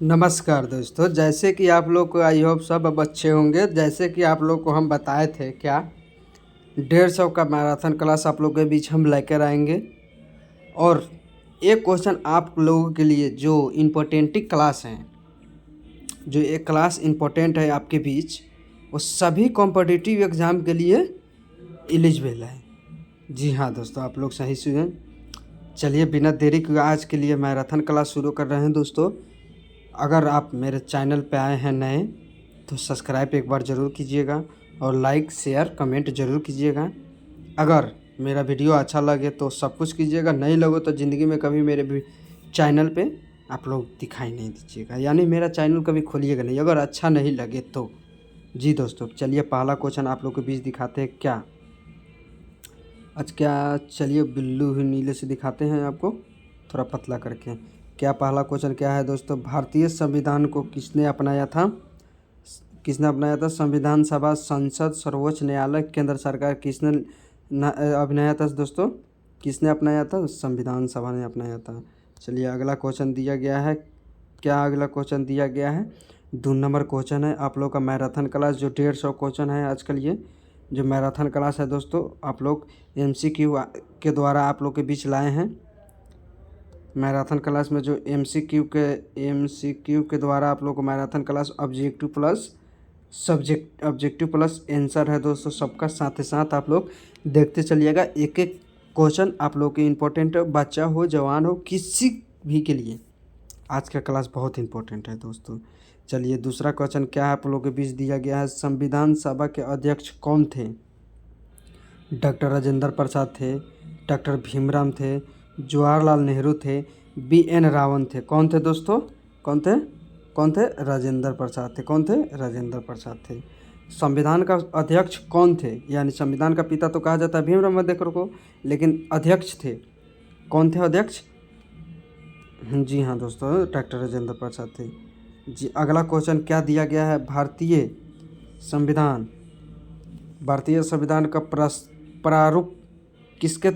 नमस्कार दोस्तों, जैसे कि आप लोग को आई होप सब अब अच्छे होंगे। जैसे कि आप लोग को हम बताए थे क्या 150 का मैराथन क्लास आप लोग के बीच हम लेकर आएंगे। और एक क्वेश्चन आप लोगों के लिए जो इम्पोर्टेंट क्लास हैं, जो एक क्लास इम्पोर्टेंट है आपके बीच, वो सभी कॉम्पिटिटिव एग्ज़ाम के लिए एलिजिबल है। जी हाँ दोस्तों, आप लोग सही सुने। चलिए बिना देरी के आज के लिए मैराथन क्लास शुरू कर रहे हैं दोस्तों। अगर आप मेरे चैनल पे आए हैं नए तो सब्सक्राइब एक बार ज़रूर कीजिएगा और लाइक शेयर कमेंट ज़रूर कीजिएगा। अगर मेरा वीडियो अच्छा लगे तो सब कुछ कीजिएगा, नहीं लगे तो ज़िंदगी में कभी मेरे भी चैनल पे आप लोग दिखाई नहीं दीजिएगा, यानी मेरा चैनल कभी खोलिएगा नहीं अगर अच्छा नहीं लगे तो। जी दोस्तों, चलिए पहला क्वेश्चन आप लोग के बीच दिखाते हैं क्या आज क्या। चलिए बिल्लू ही नीले से दिखाते हैं आपको थोड़ा पतला करके। क्या पहला क्वेश्चन क्या है दोस्तों, भारतीय संविधान को किसने अपनाया था? किसने अपनाया था? संविधान सभा, संसद, सर्वोच्च न्यायालय, केंद्र सरकार किसने अपनाया था दोस्तों? किसने अपनाया था? संविधान सभा ने अपनाया था। चलिए अगला क्वेश्चन दिया गया है क्या, अगला क्वेश्चन दिया गया है 2 नंबर क्वेश्चन है आप लोग का मैराथन क्लास जो 150 क्वेश्चन है आजकल। ये जो मैराथन क्लास है दोस्तों आप लोग MCQ के द्वारा आप लोग के बीच लाए हैं। मैराथन क्लास में जो MCQ के द्वारा आप लोग को marathon class objective plus answer है दोस्तों सबका। साथ ही साथ आप लोग देखते चलिएगा, एक एक क्वेश्चन आप लोग के इम्पोर्टेंट है, बच्चा हो जवान हो किसी भी के लिए आज का क्लास बहुत इंपॉर्टेंट है दोस्तों। चलिए दूसरा क्वेश्चन क्या है आप लोगों के बीच दिया गया है, संविधान सभा के अध्यक्ष कौन थे? डॉक्टर राजेंद्र प्रसाद थे, डॉक्टर भीमराव थे, जवाहरलाल नेहरू थे, BN रावत थे। कौन थे दोस्तों? कौन थे? कौन थे? राजेंद्र प्रसाद थे। कौन थे? राजेंद्र प्रसाद थे। संविधान का अध्यक्ष कौन थे? यानी संविधान का पिता तो कहा जाता है भीमराव अम्बेडकर को, लेकिन अध्यक्ष थे कौन थे? अध्यक्ष जी हाँ दोस्तों, डॉक्टर राजेंद्र प्रसाद थे। जी अगला क्वेश्चन क्या दिया गया है, भारतीय संविधान का प्रारूप किसके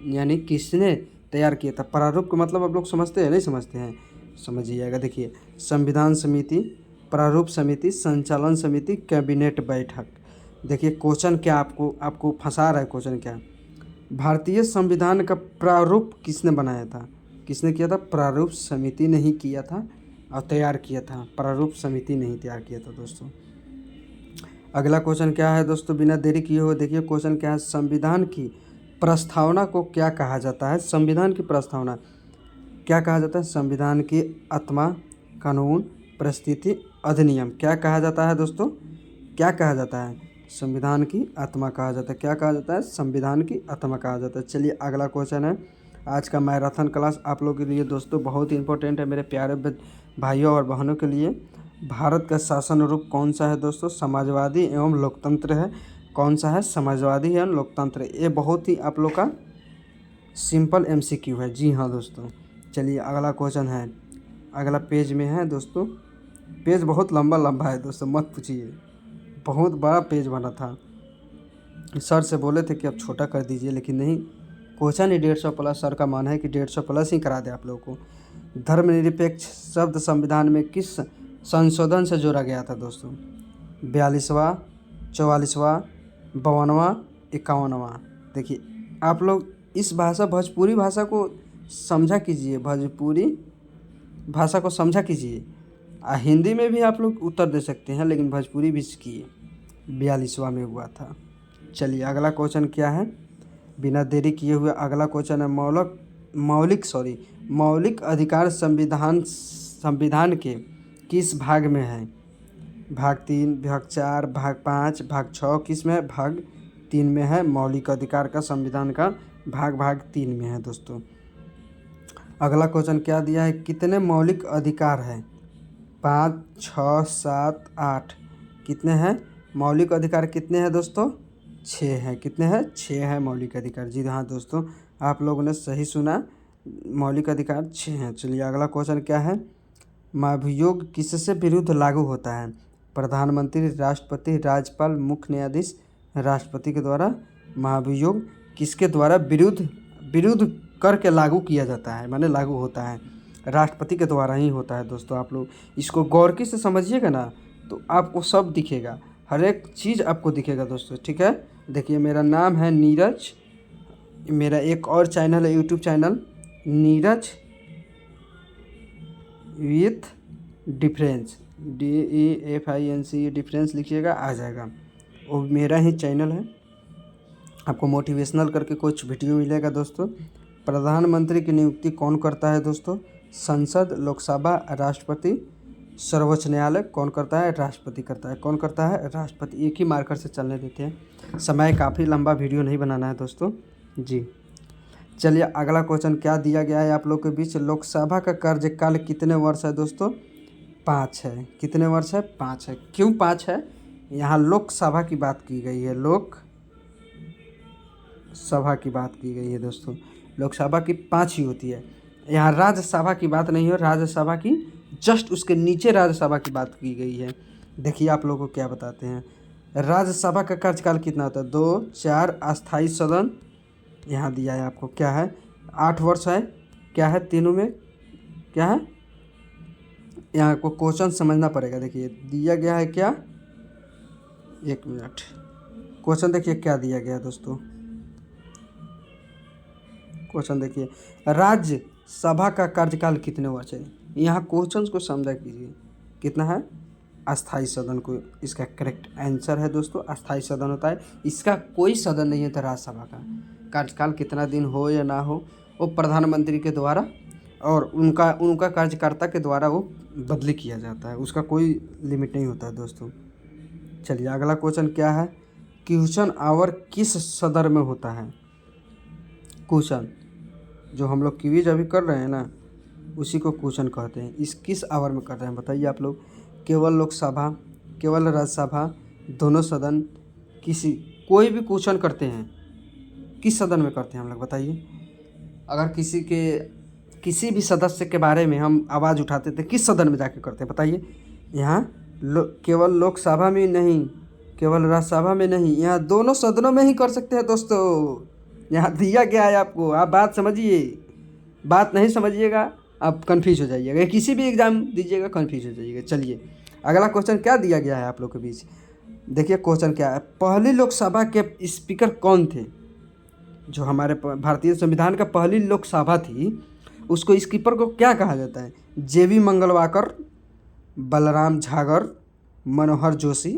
यानी किसने तैयार किया था? प्रारूप का मतलब आप लोग समझते हैं नहीं समझते हैं? समझिएगा। देखिए, संविधान समिति, प्रारूप समिति, संचालन समिति, कैबिनेट बैठक। देखिए क्वेश्चन क्या आपको फंसा रहा है। क्वेश्चन क्या है, भारतीय संविधान का प्रारूप किसने बनाया था? किसने किया था? प्रारूप समिति ने ही किया था और तैयार किया था। प्रारूप समिति नहीं तैयार किया था दोस्तों। अगला क्वेश्चन क्या है दोस्तों, बिना देरी किए हुए देखिए क्वेश्चन क्या है, संविधान की प्रस्तावना को क्या कहा जाता है? संविधान की प्रस्तावना क्या कहा जाता है? संविधान की आत्मा, कानून, परिस्थिति, अधिनियम क्या कहा जाता है दोस्तों? क्या कहा जाता है? संविधान की आत्मा कहा जाता है। क्या कहा जाता है? संविधान की आत्मा कहा जाता है। चलिए अगला क्वेश्चन है आज का मैराथन क्लास आप लोगों के लिए दोस्तों बहुत इंपॉर्टेंट है मेरे प्यारे भाइयों और बहनों के लिए। भारत का शासन रूप कौन सा है दोस्तों? समाजवादी एवं लोकतंत्र है। कौन सा है? समाजवादी एवं लोकतंत्र। ये बहुत ही आप लोग का सिंपल MCQ है। जी हाँ दोस्तों, चलिए अगला क्वेश्चन है, अगला पेज में है दोस्तों। पेज बहुत लंबा है दोस्तों, मत पूछिए, बहुत बड़ा पेज बना था। सर से बोले थे कि आप छोटा कर दीजिए, लेकिन नहीं, क्वेश्चन ही 150 प्लस। सर का मानना है कि 150 प्लस ही करा दे आप लोगों को। धर्मनिरपेक्ष शब्द संविधान में किस संशोधन से जोड़ा गया था दोस्तों? 42वां, 44वां, 52वां, 51वां। देखिए आप लोग इस भोजपुरी भाषा को समझा कीजिए, भोजपुरी भाषा को समझा कीजिए। हिंदी में भी आप लोग उत्तर दे सकते हैं, लेकिन भोजपुरी भी सीखिए। 42वां में हुआ था। चलिए अगला क्वेश्चन क्या है, बिना देरी किए हुए अगला क्वेश्चन है, मौलिक अधिकार संविधान के किस भाग में है? भाग 3, भाग 4, भाग 5, भाग 6 किस में है? भाग 3 में है। मौलिक अधिकार का संविधान का भाग 3 में है दोस्तों। अगला क्वेश्चन क्या दिया है, कितने मौलिक अधिकार हैं? 5, 6, 7, 8 कितने हैं मौलिक अधिकार? कितने हैं दोस्तों? 6 हैं। कितने हैं? 6 हैं मौलिक अधिकार। जी हाँ दोस्तों, आप लोगों ने सही सुना, मौलिक अधिकार 6 हैं। चलिए अगला क्वेश्चन क्या है, महाभियोग किससे विरुद्ध लागू होता है? प्रधानमंत्री, राष्ट्रपति, राज्यपाल, मुख्य न्यायाधीश। राष्ट्रपति के द्वारा महाभियोग किसके द्वारा विरुद्ध करके लागू किया जाता है, माने लागू होता है? राष्ट्रपति के द्वारा ही होता है दोस्तों। आप लोग इसको गौर से समझिएगा ना तो आपको सब दिखेगा, हर एक चीज़ आपको दिखेगा दोस्तों, ठीक है। देखिए मेरा नाम है नीरज, मेरा एक और चैनल है YouTube channel Neeraj with difference, DEFINC difference लिखिएगा आ जाएगा, वो मेरा ही चैनल है। आपको मोटिवेशनल करके कुछ वीडियो मिलेगा दोस्तों। प्रधानमंत्री की नियुक्ति कौन करता है दोस्तों? संसद, लोकसभा, राष्ट्रपति, सर्वोच्च न्यायालय कौन करता है? राष्ट्रपति करता है। कौन करता है? राष्ट्रपति। एक ही मार्कर से चलने देते हैं, समय काफ़ी लंबा वीडियो नहीं बनाना है दोस्तों जी। चलिए अगला क्वेश्चन क्या दिया गया है आप लोग के बीच। लोकसभा का कार्यकाल कितने वर्ष है दोस्तों? 5 है। कितने वर्ष है? 5 है। क्यों 5 है? यहाँ लोकसभा की बात की गई है, लोकसभा की बात की गई है दोस्तों। लोकसभा की 5 ही होती है, यहाँ राज्यसभा की बात नहीं है। राज्यसभा की जस्ट उसके नीचे राज्यसभा की बात की गई है। देखिए आप लोगों को क्या बताते हैं, राज्यसभा का कार्यकाल कितना होता है? 2, 4, अस्थायी सदन यहाँ दिया है आपको, क्या है? 8 वर्ष है। क्या है तीनों में? क्या है? यहाँ को क्वेश्चन समझना पड़ेगा। देखिए दिया गया है क्या, 1 मिनट, क्वेश्चन देखिए क्या दिया गया है दोस्तों। क्वेश्चन देखिए, राज्यसभा का कार्यकाल कितने वर्ष है? यहाँ क्वेश्चन को समझा कीजिए, कितना है? अस्थाई सदन को इसका करेक्ट आंसर है दोस्तों। अस्थाई सदन होता है, इसका कोई सदन नहीं है। तो राज्यसभा का कार्यकाल कितना दिन हो या ना हो, वो प्रधानमंत्री के द्वारा और उनका कार्यकर्ता के द्वारा वो बदली किया जाता है, उसका कोई लिमिट नहीं होता है दोस्तों। चलिए अगला क्वेश्चन क्या है, क्वेश्चन आवर किस सदर में होता है? क्वेश्चन जो हम लोग क्विज अभी कर रहे हैं ना, उसी को क्वेश्चन कहते हैं। इस किस आवर में करते हैं बताइए आप लोग? केवल लोकसभा, केवल राज्यसभा, दोनों सदन, किसी कोई भी क्वेश्चन करते हैं किस सदन में करते हैं हम लोग बताइए? अगर किसी भी सदस्य के बारे में हम आवाज़ उठाते थे किस सदन में जाके करते हैं बताइए? यहाँ केवल लोकसभा में नहीं, केवल राज्यसभा में नहीं, यहाँ दोनों सदनों में ही कर सकते हैं दोस्तों। यहाँ दिया गया है आपको, आप बात समझिए, बात नहीं समझिएगा आप कंफ्यूज हो जाइएगा, किसी भी एग्ज़ाम दीजिएगा कंफ्यूज हो जाइएगा। चलिए अगला क्वेश्चन क्या दिया गया है आप लोग के बीच। देखिए क्वेश्चन क्या है, पहली लोकसभा के स्पीकर कौन थे? जो हमारे भारतीय संविधान का पहली लोकसभा थी, उसको स्पीकर को क्या कहा जाता है? JV मंगलवाकर, बलराम झागर, मनोहर जोशी,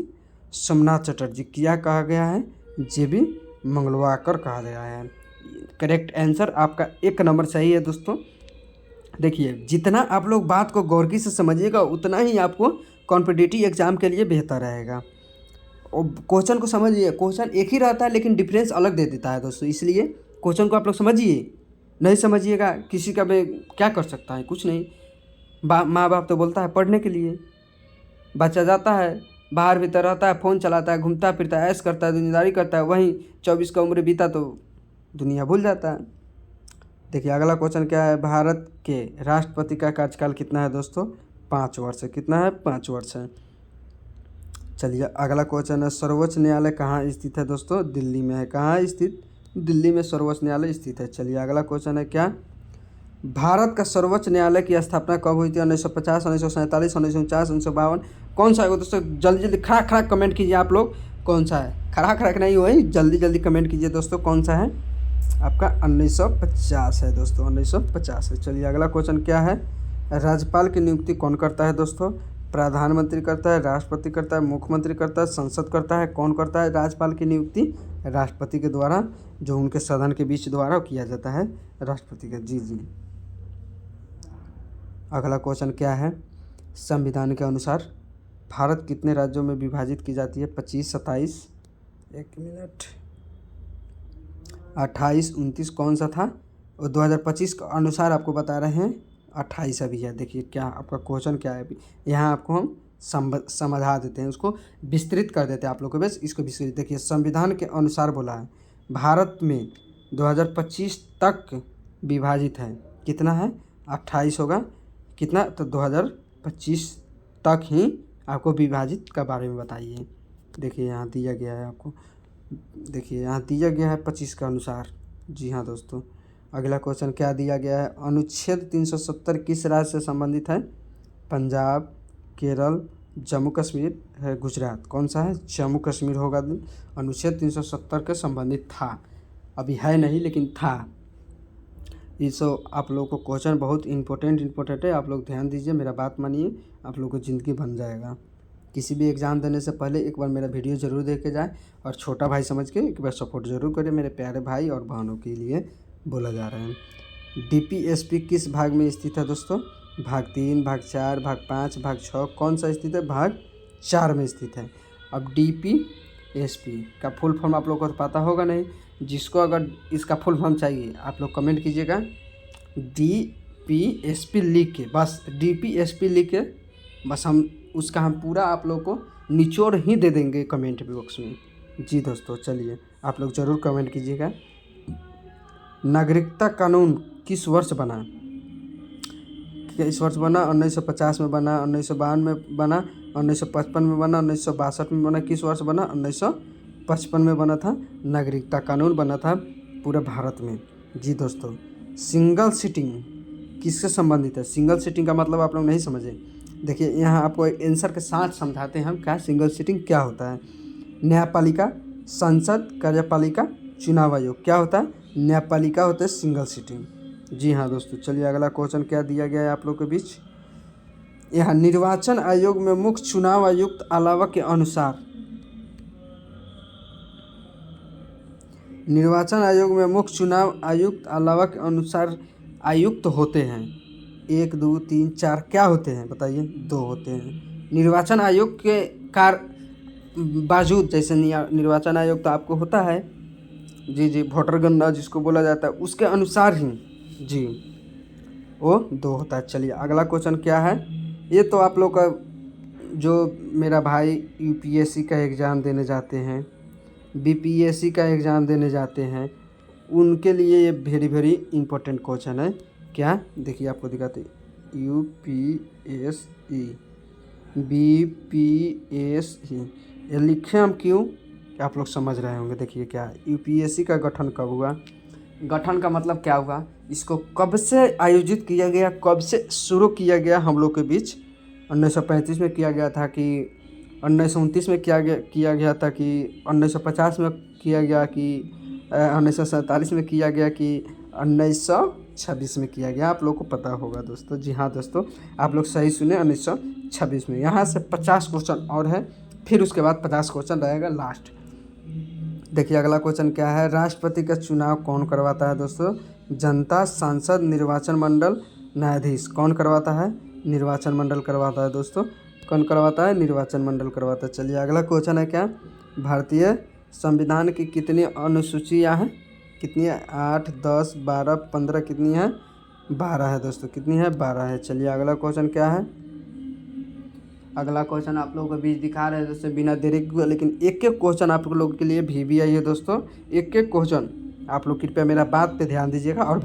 सोमनाथ चटर्जी। क्या कहा गया है? JV मंगलवाकर कहा गया है। करेक्ट आंसर आपका 1 नंबर सही है दोस्तों। देखिए जितना आप लोग बात को गौर से समझिएगा उतना ही आपको कॉम्पिटिटिव एग्ज़ाम के लिए बेहतर रहेगा। और क्वेश्चन को समझिए, क्वेश्चन एक ही रहता है लेकिन डिफरेंस अलग दे देता है दोस्तों, इसलिए क्वेश्चन को आप लोग समझिए। नहीं समझिएगा किसी का भी क्या कर सकता है, कुछ नहीं। माँ बाप तो बोलता है पढ़ने के लिए, बच्चा जाता है बाहर भीतर रहता है, फ़ोन चलाता है, घूमता फिरता है, ऐश करता है, दुनियादारी करता है, वहीं 24 का उम्र बीता तो दुनिया भूल जाता है। देखिए अगला क्वेश्चन क्या है, भारत के राष्ट्रपति का कार्यकाल कितना है दोस्तों? 5 वर्ष है। कितना है? 5 वर्ष है। चलिए अगला क्वेश्चन है, सर्वोच्च न्यायालय कहाँ स्थित है दोस्तों? दिल्ली में है। कहाँ स्थित? दिल्ली में सर्वोच्च न्यायालय स्थित है। चलिए अगला क्वेश्चन है क्या, भारत का सर्वोच्च न्यायालय की स्थापना कब हुई थी? 1950, 1947, 1949, 1952। कौन सा है वो दोस्तों? जल्दी जल्दी खड़ाक खड़ाक कमेंट कीजिए आप लोग, कौन सा है? खड़ाक खड़ाक नहीं हुई, जल्दी जल्दी कमेंट कीजिए दोस्तों, कौन सा है आपका? 1950 है दोस्तों, 1950 है। चलिए अगला क्वेश्चन क्या है, राज्यपाल की नियुक्ति कौन करता है दोस्तों? प्रधानमंत्री करता है, राष्ट्रपति करता है, मुख्यमंत्री करता है, संसद करता है? कौन करता है राज्यपाल की नियुक्ति? राष्ट्रपति के द्वारा, जो उनके सदन के बीच द्वारा किया जाता है, राष्ट्रपति का। जी जी। अगला क्वेश्चन क्या है, संविधान के अनुसार भारत कितने राज्यों में विभाजित की जाती है? 25, 27, 1 मिनट, 28, 29 कौन सा था? और 2025 के अनुसार आपको बता रहे हैं 28 अभी है। देखिए क्या आपका क्वेश्चन क्या है, अभी यहाँ आपको हम समझा देते हैं, उसको विस्तृत कर देते हैं आप लोग को। बस इसको विस्तृत देखिए, संविधान के अनुसार बोला है भारत में 2025 तक विभाजित है। कितना है? 28 होगा। कितना? तो 2025 तक ही आपको विभाजित का बारे में बताइए। देखिए यहाँ दिया गया है आपको, देखिए यहाँ दिया गया है 25 के अनुसार। जी हाँ दोस्तों, अगला क्वेश्चन क्या दिया गया है, अनुच्छेद 370 किस राज्य से संबंधित है? पंजाब, केरल, जम्मू कश्मीर है, गुजरात। कौन सा है? जम्मू कश्मीर होगा। अनुच्छेद 370 के संबंधित था, अभी है नहीं लेकिन था। इस आप लोगों को क्वेश्चन बहुत इंपॉर्टेंट है, आप लोग ध्यान दीजिए, मेरा बात मानिए, आप लोगों को ज़िंदगी बन जाएगा। किसी भी एग्ज़ाम देने से पहले एक बार मेरा वीडियो ज़रूर देख के जाए और छोटा भाई समझ के एक बार सपोर्ट ज़रूर करें। मेरे प्यारे भाई और बहनों के लिए बोला जा रहा है। डीपीएसपी किस भाग में स्थित है दोस्तों? भाग 3, भाग 4, भाग 5, भाग 6, कौन सा स्थित है? भाग 4 में स्थित है। अब डीपीएसपी का फुल फॉर्म आप लोग को तो पता होगा नहीं, जिसको अगर इसका फुल फॉर्म चाहिए आप लोग कमेंट कीजिएगा। डीपीएसपी लिख के, बस डीपीएसपी लिख के, बस हम उसका हम पूरा आप लोग को निचोड़ ही दे देंगे कमेंट बॉक्स में। जी दोस्तों, चलिए आप लोग ज़रूर कमेंट कीजिएगा। नागरिकता कानून किस वर्ष बना? किस वर्ष बना? 1950 में बना, 1952 में बना, 1955 में बना, 1962 में बना। किस वर्ष बना? 1955 में बना था। नागरिकता कानून बना था पूरे भारत में। जी दोस्तों, सिंगल सिटिंग किससे संबंधित है? सिंगल सिटिंग का मतलब आप लोग नहीं समझे। देखिए यहाँ आपको आंसर के साथ समझाते हैं हम क्या सिंगल सिटिंग क्या होता है। न्यायपालिका, संसद, कार्यपालिका, चुनाव आयोग क्या होता है? न्यायपालिका होता है सिंगल सिटिंग। जी हाँ दोस्तों, चलिए अगला क्वेश्चन क्या दिया गया है आप लोग के बीच। यहाँ निर्वाचन आयोग में मुख्य चुनाव आयुक्त अलावा के अनुसार, निर्वाचन आयोग में मुख्य चुनाव आयुक्त अलावा के अनुसार आयुक्त होते हैं 1, 2, 3, 4 क्या होते हैं बताइए? 2 होते हैं। निर्वाचन आयोग के बावजूद, जैसे निर्वाचन आयोग तो आपको होता है, जी वोटर गणना जिसको बोला जाता है, उसके अनुसार ही जी वो 2 होता है। चलिए अगला क्वेश्चन क्या है, ये तो आप लोग का जो मेरा भाई यूपीएससी का एग्ज़ाम देने जाते हैं, बीपीएससी का एग्ज़ाम देने जाते हैं, उनके लिए ये वेरी इंपॉर्टेंट क्वेश्चन है। क्या? देखिए आपको दिखाते, यूपीएससी, बीपीएससी, ये लिखे हम क्यों, आप लोग समझ रहे होंगे। देखिए क्या है, यूपीएससी का गठन कब हुआ? गठन का मतलब क्या हुआ, इसको कब से आयोजित किया गया, कब से शुरू किया गया हम लोग के बीच? 1935 में किया गया था कि 1929 में किया गया था कि 1950 में किया गया कि 1947 में किया गया कि 1926 में किया गया? आप लोग को पता होगा दोस्तों। जी हाँ दोस्तों, आप लोग सही सुने, 1926 में। यहाँ से 50 क्वेश्चन और है, फिर उसके बाद 50 क्वेश्चन रहेगा लास्ट। देखिए अगला क्वेश्चन क्या है, राष्ट्रपति का चुनाव कौन करवाता है दोस्तों? जनता, सांसद, निर्वाचन मंडल, न्यायाधीश। कौन करवाता है? निर्वाचन मंडल करवाता है दोस्तों। कौन करवाता है? निर्वाचन मंडल करवाता है। चलिए अगला क्वेश्चन है क्या, भारतीय संविधान की कितनी अनुसूचियाँ हैं? कितनी है? 8, 10, 12, 15, कितनी है? 12 है दोस्तों। कितनी है? 12 है। चलिए अगला क्वेश्चन क्या है, अगला क्वेश्चन आप लोगों को बीच दिखा रहे हैं दोस्तों बिना देरी के, लेकिन एक क्वेश्चन आप लोगों के लिए भी आई है दोस्तों। एक क्वेश्चन आप लोग कृपया मेरा बात पे ध्यान दीजिएगा और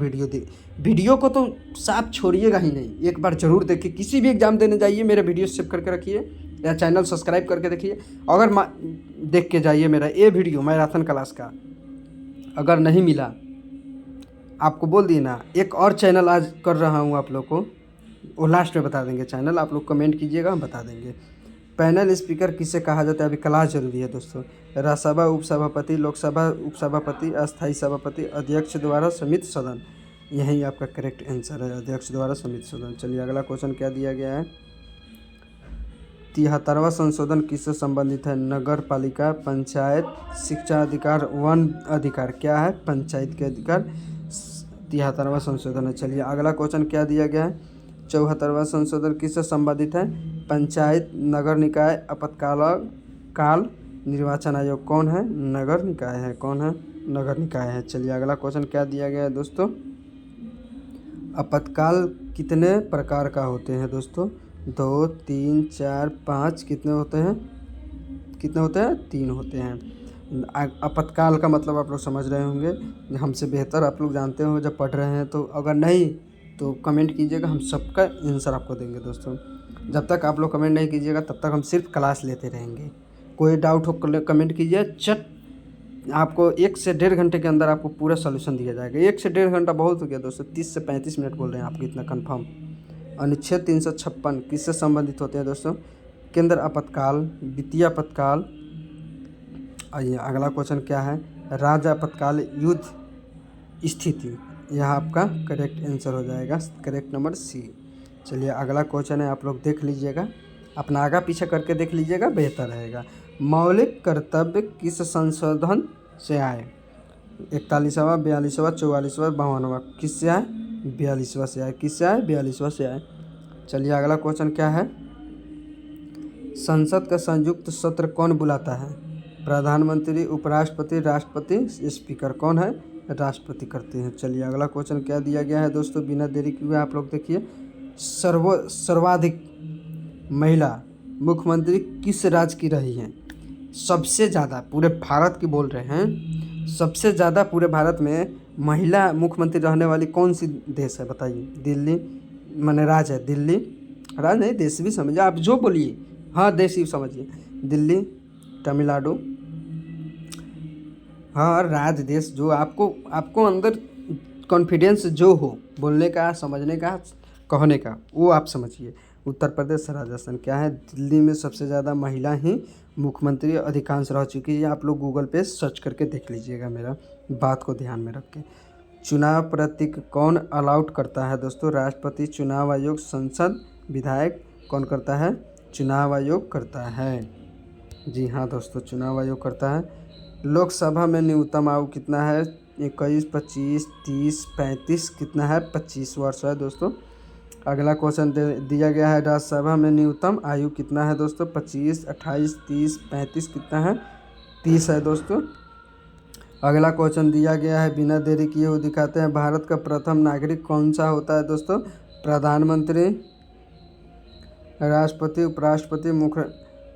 वीडियो को तो साथ छोड़िएगा ही नहीं, एक बार ज़रूर देखिए। किसी भी एग्ज़ाम देने जाइए मेरा वीडियो सेव करके रखिए या चैनल सब्सक्राइब करके देखिए। अगर देख के जाइए मेरा ये वीडियो मैराथन क्लास का, अगर नहीं मिला आपको बोल दिए ना, एक और चैनल आज कर रहा हूँ आप लोग को, वो लास्ट में बता देंगे चैनल, आप लोग कमेंट कीजिएगा हम बता देंगे। पैनल स्पीकर किसे कहा जाता है? अभी क्लास जरूरी है दोस्तों। राज्यसभा उपसभापति, लोकसभा उपसभापति, अस्थायी सभापति, अध्यक्ष द्वारा समित सदन। यही आपका करेक्ट आंसर है, अध्यक्ष द्वारा समित सदन। चलिए अगला क्वेश्चन क्या दिया गया है, 73वां संशोधन किससे संबंधित है? नगर पालिका, पंचायत, शिक्षा अधिकार, वन अधिकार। क्या है? पंचायत के अधिकार 73वां संशोधन है। चलिए अगला क्वेश्चन क्या दिया गया है, 74वां संशोधन किससे संबंधित है? पंचायत, नगर निकाय, आपातकाल, निर्वाचन आयोग। कौन है? नगर निकाय है। कौन है? नगर निकाय है। चलिए अगला क्वेश्चन क्या दिया गया है दोस्तों, आपातकाल कितने प्रकार का होते हैं दोस्तों? 2, 3, 4, 5, कितने होते हैं? 3 होते हैं। आपातकाल का मतलब आप लोग समझ रहे होंगे, हमसे बेहतर आप लोग जानते हो जब पढ़ रहे हैं, तो अगर नहीं तो कमेंट कीजिएगा, हम सबका आंसर आपको देंगे दोस्तों। जब तक आप लोग कमेंट नहीं कीजिएगा तब तक हम सिर्फ क्लास लेते रहेंगे। कोई डाउट हो कमेंट कीजिए, चट आपको 1 से 1.5 घंटे के अंदर आपको पूरा सॉल्यूशन दिया जाएगा। 1 से 1.5 घंटा बहुत हो गया दोस्तों, 30 से 35 मिनट बोल रहे हैं आपको इतना कंफर्म। अनुच्छेद 356 किससे संबंधित होते हैं दोस्तों? केंद्र आपातकाल, वित्तीय आपातकाल। आइए अगला क्वेश्चन क्या है? राज्य आपातकाल, युद्ध स्थिति। यह आपका करेक्ट आंसर हो जाएगा, करेक्ट नंबर सी। चलिए अगला क्वेश्चन है, आप लोग देख लीजिएगा, अपना आगा पीछे करके देख लीजिएगा, बेहतर रहेगा। मौलिक कर्तव्य किस संशोधन से आए? 41वां, 42वां, 44वां, 52वां, किससे आए? 42वां से आए। किससे आए? 42वां से आए। चलिए अगला क्वेश्चन क्या है? संसद का संयुक्त सत्र कौन बुलाता है? प्रधानमंत्री, उपराष्ट्रपति, राष्ट्रपति। स्पीकर कौन है? राष्ट्रपति करते हैं। चलिए अगला क्वेश्चन क्या दिया गया है दोस्तों, बिना देरी किए आप लोग देखिए। सर्वाधिक महिला मुख्यमंत्री किस राज्य की रही हैं? सबसे ज़्यादा पूरे भारत की बोल रहे हैं, सबसे ज़्यादा पूरे भारत में महिला मुख्यमंत्री रहने वाली कौन सी देश है बताइए? दिल्ली, माने राज्य है दिल्ली, राज्य नहीं देश भी समझिए, आप जो बोलिए, हाँ देश ही समझिए। दिल्ली, तमिलनाडु, हाँ राज्य देश, जो आपको अंदर कॉन्फिडेंस जो हो बोलने का, समझने का, कहने का, वो आप समझिए। उत्तर प्रदेश, राजस्थान। क्या है? दिल्ली में सबसे ज़्यादा महिला ही मुख्यमंत्री अधिकांश रह चुकी है। आप लोग गूगल पे सर्च करके देख लीजिएगा, मेरा बात को ध्यान में रख के। चुनाव प्रतीक कौन अलाउट करता है दोस्तों? राष्ट्रपति, चुनाव आयोग, संसद, विधायक। कौन करता है? चुनाव आयोग करता है। जी हाँ दोस्तों, चुनाव आयोग करता है। लोकसभा में न्यूनतम आयु कितना है? 21, 25, 30, 35, कितना है? 25 वर्ष है दोस्तों। अगला क्वेश्चन दिया गया है, राज्यसभा में न्यूनतम आयु कितना है दोस्तों? 25, 28, 30, 35, कितना है? 30 है दोस्तों। अगला क्वेश्चन दिया गया है, बिना देरी किए हुए दिखाते हैं, भारत का प्रथम नागरिक कौन सा होता है दोस्तों? प्रधानमंत्री, राष्ट्रपति, उपराष्ट्रपति,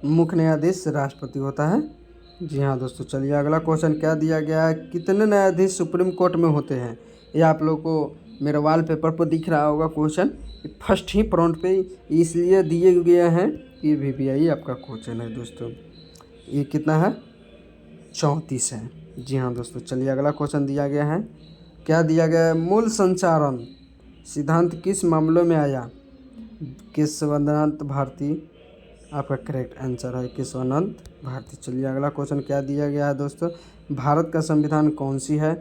मुख्य न्यायाधीश, राष्ट्रपति होता है। जी हाँ दोस्तों। चलिए अगला क्वेश्चन क्या दिया गया है, कितने न्यायाधीश सुप्रीम कोर्ट में होते हैं? ये आप लोग को मेरे वाल पेपर पर दिख रहा होगा क्वेश्चन, फर्स्ट ही प्रॉन्ट पे इसलिए दिए गए हैं, ये VVI आपका क्वेश्चन है दोस्तों। ये कितना है? 34 है। जी हाँ दोस्तों। चलिए अगला क्वेश्चन दिया गया है, क्या दिया गया है? मूल संचारण सिद्धांत किस मामलों में आया? केशवानंद भारती आपका करेक्ट आंसर है, केशवानंद भारती। चलिए अगला क्वेश्चन क्या दिया गया है दोस्तों, भारत का संविधान कौन सी है?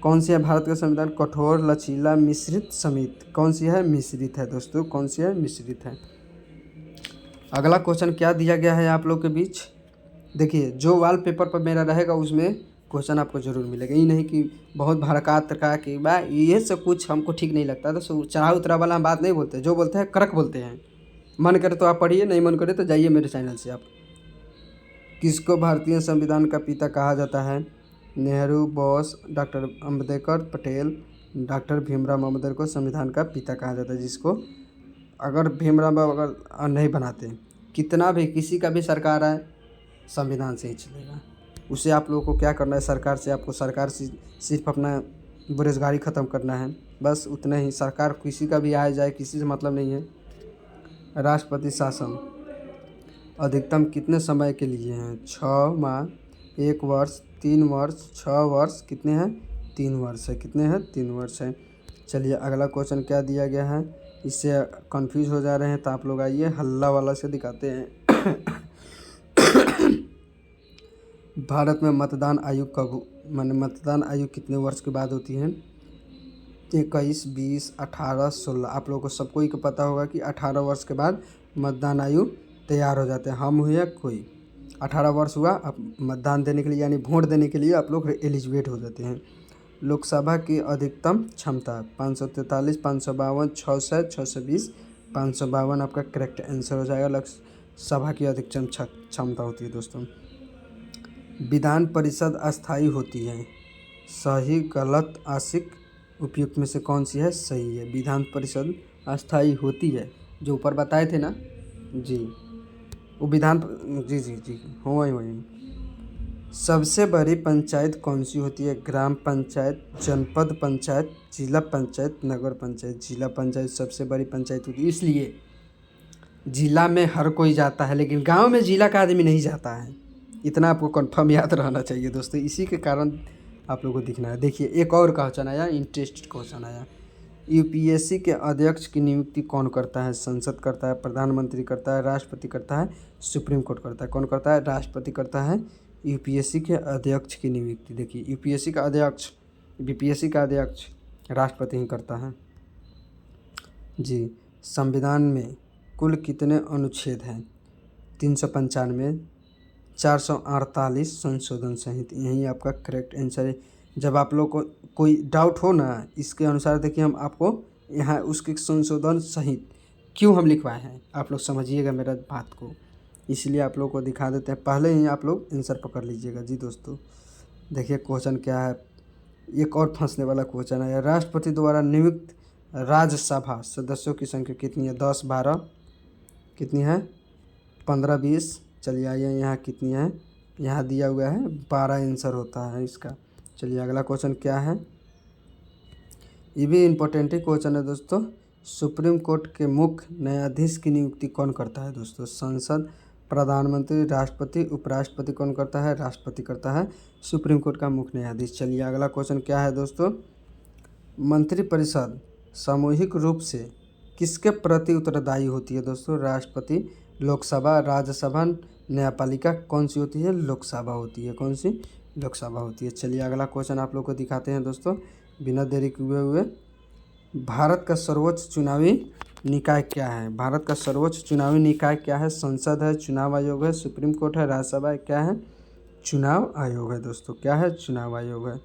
कौन सी है भारत का संविधान? कठोर, लचीला, मिश्रित, समित। कौन सी है? मिश्रित है दोस्तों। कौन सी है? मिश्रित है। अगला क्वेश्चन क्या दिया गया है आप लोग के बीच? देखिए जो वाल पेपर पर मेरा रहेगा उसमें क्वेश्चन आपको जरूर मिलेगा, ये नहीं कि बहुत भड़का तड़का के बा, ये सब कुछ हमको ठीक नहीं लगता। तो चढ़ा उतरा वाला हम बात नहीं बोलते, जो बोलते हैं कड़क बोलते हैं। मन करे तो आप पढ़िए, नहीं मन करे तो जाइए मेरे चैनल से आप। किसको भारतीय संविधान का पिता कहा जाता है? नेहरू, बोस, डॉक्टर अम्बेडकर, पटेल। डॉक्टर भीमराव अम्बेडकर को संविधान का पिता कहा जाता है, जिसको अगर भीमराव अगर नहीं बनाते, कितना भी किसी का भी सरकार आए, संविधान से ही चलेगा। उसे आप लोगों को क्या करना है? सरकार से आपको सरकार से सिर्फ अपना बेरोजगारी ख़त्म करना है, बस उतना ही। सरकार किसी का भी आए जाए, किसी से मतलब नहीं है। राष्ट्रपति शासन अधिकतम कितने समय के लिए हैं? 6 माह, 1 वर्ष, 3 वर्ष, 6 वर्ष, कितने हैं? 3 वर्ष है। कितने हैं? 3 वर्ष है। चलिए अगला क्वेश्चन क्या दिया गया है, इससे कंफ्यूज हो जा रहे हैं तो आप लोग आइए हल्ला वाला से दिखाते हैं। भारत में मतदान आयु कब, माने मतदान आयु कितने वर्ष के बाद होती है? 21, 20, 18, 16। आप लोगों को सबको ही पता होगा कि 18 वर्ष के बाद मतदान आयु तैयार हो जाते हैं। हम हुए कोई 18 वर्ष हुआ, अब मतदान देने के लिए यानी वोट देने के लिए आप लोग एलिजिबेट हो जाते हैं। लोकसभा की अधिकतम क्षमता 543, 552, 600, 620, 552 आपका करेक्ट आंसर हो जाएगा। लोकसभा की अधिकतम क्षमता होती है दोस्तों। विधान परिषद अस्थाई होती है, सही, गलत, आशिक, उपयुक्त में से कौन सी है? सही है, विधान परिषद अस्थाई होती है, जो ऊपर बताए थे ना जी, वो विधान, जी जी जी हो वही। सबसे बड़ी पंचायत कौन सी होती है? ग्राम पंचायत, जनपद पंचायत, जिला पंचायत, नगर पंचायत। जिला पंचायत सबसे बड़ी पंचायत होती है, इसलिए जिला में हर कोई जाता है, लेकिन गांव में जिला का आदमी नहीं जाता है। इतना आपको कंफर्म याद रहना चाहिए दोस्तों, इसी के कारण आप लोगों को दिखना है। देखिए एक और क्वेश्चन आया, इंटरेस्टेड क्वेश्चन आया, यूपीएससी के अध्यक्ष की नियुक्ति कौन करता है? संसद करता है, प्रधानमंत्री करता है, राष्ट्रपति करता है, सुप्रीम कोर्ट करता है? कौन करता है? राष्ट्रपति करता है यूपीएससी के अध्यक्ष की नियुक्ति। देखिए यूपीएससी का अध्यक्ष, बीपीएससी का अध्यक्ष राष्ट्रपति ही करता है जी। संविधान में कुल कितने अनुच्छेद हैं? 395, 448 संशोधन सहित। यही आपका करेक्ट आंसर है। जब आप लोग को कोई डाउट हो ना इसके अनुसार, देखिए हम आपको यहाँ उसके संशोधन सहित क्यों हम लिखवाए हैं, आप लोग समझिएगा मेरा बात को, इसलिए आप लोग को दिखा देते हैं। पहले ही आप लोग आंसर पकड़ लीजिएगा जी दोस्तों। देखिए क्वेश्चन क्या है, एक और फंसने वाला क्वेश्चन है। राष्ट्रपति द्वारा नियुक्त राज्यसभा सदस्यों की संख्या कितनी है? 10, 12, कितनी है? 15, 20। चलिए आइए यहाँ कितनी है, यहाँ दिया हुआ है 12 आंसर होता है इसका। चलिए अगला क्वेश्चन क्या है, ये भी इम्पोर्टेंट ही क्वेश्चन है दोस्तों। सुप्रीम कोर्ट के मुख्य न्यायाधीश की नियुक्ति कौन करता है दोस्तों? संसद, प्रधानमंत्री, राष्ट्रपति, उपराष्ट्रपति? कौन करता है? राष्ट्रपति करता है सुप्रीम कोर्ट का मुख्य न्यायाधीश। चलिए अगला क्वेश्चन क्या है दोस्तों, मंत्रिपरिषद सामूहिक रूप से किसके प्रति उत्तरदायी होती है दोस्तों? राष्ट्रपति, लोकसभा, राज्यसभा, न्यायपालिका? कौन सी होती है? लोकसभा होती है। कौन सी? लोकसभा होती है। चलिए अगला क्वेश्चन आप लोग को दिखाते हैं दोस्तों बिना देरी किए हुए। भारत का सर्वोच्च चुनावी निकाय क्या है? भारत का सर्वोच्च चुनावी निकाय क्या है? संसद है, चुनाव आयोग है, सुप्रीम कोर्ट है, राज्यसभा है? क्या है? चुनाव आयोग है दोस्तों। क्या है? चुनाव आयोग है।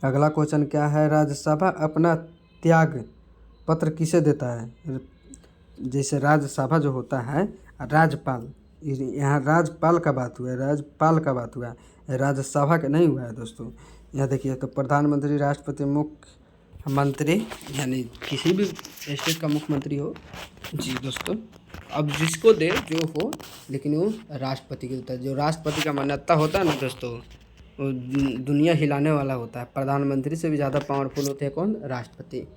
अगला क्वेश्चन क्या है, राज्यसभा अपना त्याग पत्र किसे देता है? जैसे राज्यसभा जो होता है, राज्यपाल, यहाँ राज्यपाल का बात हुआ है, राज्यपाल का बात हुआ है, राज्यसभा का नहीं हुआ है दोस्तों। यहाँ देखिए तो प्रधानमंत्री, राष्ट्रपति, मुख्यमंत्री, यानी किसी भी स्टेट का मुख्यमंत्री हो जी दोस्तों, अब जिसको दे जो हो, लेकिन वो राष्ट्रपति के होता है। जो राष्ट्रपति का मान्यता होता है ना दोस्तों, वो दुनिया हिलाने वाला होता है। प्रधानमंत्री से भी ज़्यादा पावरफुल होते हैं कौन? राष्ट्रपति।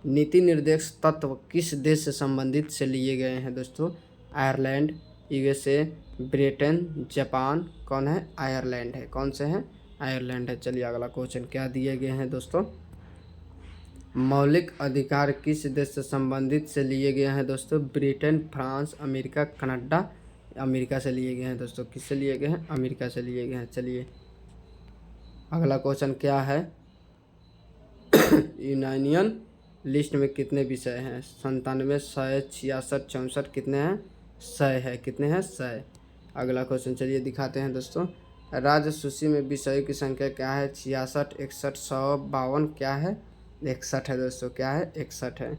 नीति निर्देश तत्व किस देश से संबंधित से लिए गए हैं दोस्तों? Ireland, USA, Britain, Japan? कौन है? आयरलैंड है। कौन से हैं? आयरलैंड है। चलिए अगला क्वेश्चन क्या दिए गए हैं दोस्तों, मौलिक अधिकार किस देश से संबंधित से लिए गए हैं दोस्तों? Britain, France, America, Canada? America से लिए गए हैं दोस्तों। किससे लिए गए हैं? अमेरिका से लिए गए हैं। चलिए अगला क्वेश्चन क्या है, यूनानियन लिस्ट में कितने विषय हैं? 97, 100, 66, 64? कितने हैं? 100 है। कितने हैं? 100। अगला क्वेश्चन चलिए दिखाते हैं दोस्तों, राज्य सूची में विषयों की संख्या क्या है? 66, 61, 100, 52? क्या है? 61 है दोस्तों। क्या है? 61 है।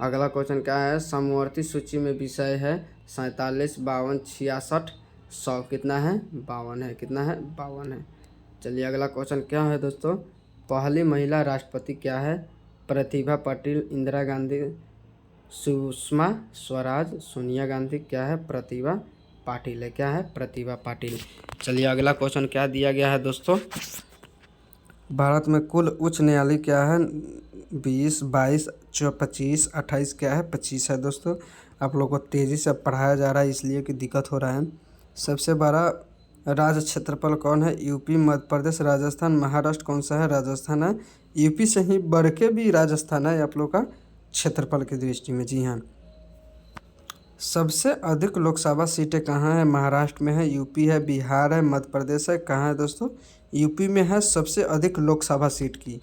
अगला क्वेश्चन क्या है, समवर्ती सूची में विषय है 47, 52, 66, 100? कितना है? 52 है। कितना है? 52 है। चलिए अगला क्वेश्चन क्या है दोस्तों, पहली महिला राष्ट्रपति क्या है? प्रतिभा पाटिल, इंदिरा गांधी, सुषमा स्वराज, सोनिया गांधी? क्या है? प्रतिभा पाटिल है। क्या है? प्रतिभा पाटिल। चलिए अगला क्वेश्चन क्या दिया गया है दोस्तों, भारत में कुल उच्च न्यायालय क्या है? 20, 22, 25, 28? क्या है? 25 है दोस्तों। आप लोग को तेज़ी से पढ़ाया जा रहा है इसलिए कि दिक्कत हो रहा है। सबसे बड़ा राज्य क्षेत्रफल कौन है? यूपी, मध्य प्रदेश, राजस्थान, महाराष्ट्र? कौन सा है? राजस्थान है। यूपी से ही बढ़ के भी राजस्थान है आप लोग का क्षेत्रफल की दृष्टि में। जी हाँ। सबसे अधिक लोकसभा सीटें कहाँ हैं? महाराष्ट्र में है, यूपी है, बिहार है, मध्य प्रदेश है? कहाँ है दोस्तों? यूपी में है सबसे अधिक लोकसभा सीट की।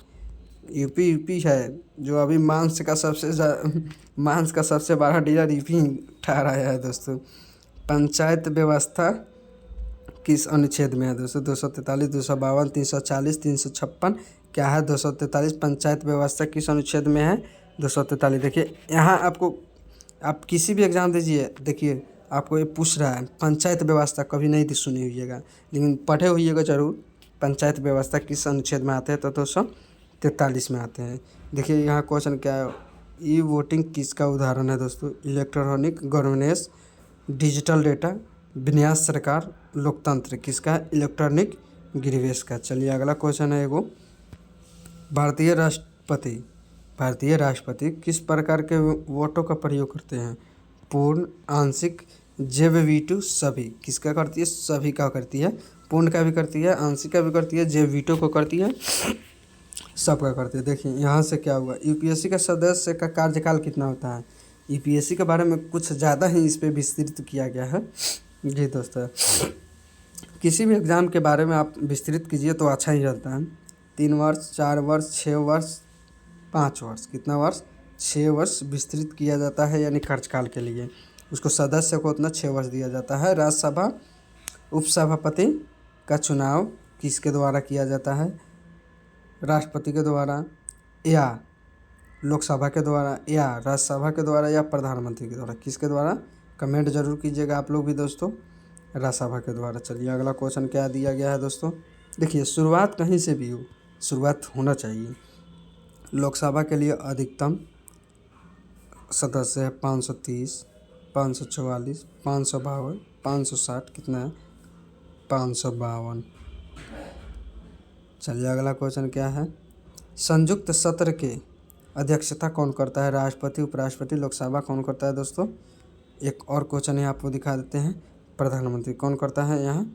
यूपी है जो अभी मांस का सबसे बड़ा डीलर यूपी ठहराया है दोस्तों। पंचायत व्यवस्था किस अनुच्छेद में है दोस्तों? 243, 252, 340, 356? क्या है? 243। पंचायत व्यवस्था किस अनुच्छेद में है? 243। देखिए यहाँ आपको, आप किसी भी एग्ज़ाम दीजिए, देखिए आपको ये पूछ रहा है पंचायत व्यवस्था, कभी नहीं सुनी हुईएगा लेकिन पढ़े हुईएगा ज़रूर। पंचायत व्यवस्था किस अनुच्छेद में आते हैं? तो 243 में आते हैं। देखिए यहाँ क्वेश्चन क्या है, ई वोटिंग किसका उदाहरण है दोस्तों? इलेक्ट्रॉनिक गवर्नेंस, डिजिटल डेटा, विन्यास सरकार, लोकतंत्र? किसका है? इलेक्ट्रॉनिक गिरवेश का। चलिए अगला क्वेश्चन है एगो, भारतीय राष्ट्रपति किस प्रकार के वोटों का प्रयोग करते हैं? पूर्ण, आंशिक, जैव वीटो सभी, किसका करती है? सभी का करती है। पूर्ण का भी करती है, आंशिक का भी करती है, जैव वीटो को करती है, सबका करती है। देखिए यहाँ से क्या हुआ, यूपीएससी का सदस्य का कार्यकाल कितना होता है। यूपीएससी के बारे में कुछ ज़्यादा ही इस पर विस्तृत किया गया है। जी दोस्तों, किसी भी एग्ज़ाम के बारे में आप विस्तृत कीजिए तो अच्छा ही रहता है। 3 वर्ष, 4 वर्ष, 6 वर्ष, 5 वर्ष, कितना वर्ष? 6 वर्ष विस्तृत किया जाता है, यानी कार्यकाल के लिए उसको सदस्य को उतना 6 वर्ष दिया जाता है। राज्यसभा उपसभापति का चुनाव किसके द्वारा किया जाता है? राष्ट्रपति के द्वारा, या लोकसभा के द्वारा, या राज्यसभा के द्वारा, या प्रधानमंत्री के द्वारा। किसके द्वारा? कमेंट जरूर कीजिएगा आप लोग भी दोस्तों। राज्यसभा के द्वारा। चलिए अगला क्वेश्चन क्या दिया गया है दोस्तों। देखिए शुरुआत कहीं से भी हो, शुरुआत होना चाहिए। लोकसभा के लिए अधिकतम सदस्य है 530, 544, 552, 560, कितना है? 552। चलिए अगला क्वेश्चन क्या है। संयुक्त सत्र के अध्यक्षता कौन करता है? राष्ट्रपति, उपराष्ट्रपति, लोकसभा कौन करता है दोस्तों? एक और क्वेश्चन है आपको दिखा देते हैं। प्रधानमंत्री कौन करता है यहाँ?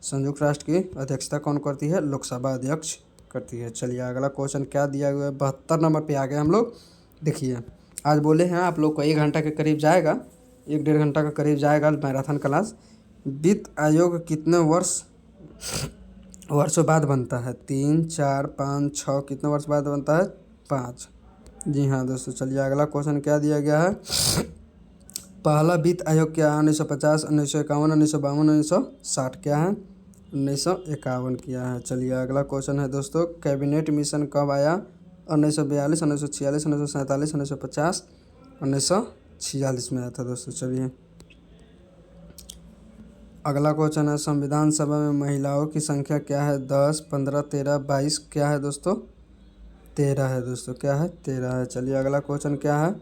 संयुक्त राष्ट्र की अध्यक्षता कौन करती है? लोकसभा अध्यक्ष करती है। चलिए अगला क्वेश्चन क्या दिया हुआ है। 72 नंबर पे आ गए हम लोग। देखिए आज बोले हैं आप लोग को 1 घंटा के करीब जाएगा, 1-1.5 घंटा के करीब जाएगा मैराथन क्लास। वित्त आयोग कितने वर्षों बाद बनता है? 3, 4, 5, 6, कितने वर्ष बाद बनता है? 5। जी हाँ दोस्तों। चलिए अगला क्वेश्चन क्या दिया गया है। पहला वित्त आयोग क्या है? 1950, 1951, 1952, 1960, क्या है? 1951 किया है। चलिए अगला क्वेश्चन है दोस्तों। कैबिनेट मिशन कब आया? 1942, 1946, 1947, 1950, 1946 में आया था दोस्तों। चलिए अगला क्वेश्चन है। संविधान सभा में महिलाओं की संख्या क्या है? 10, 15, 13, 22, क्या है दोस्तों? 13 है दोस्तों। क्या है? 13 है। चलिए अगला क्वेश्चन क्या है।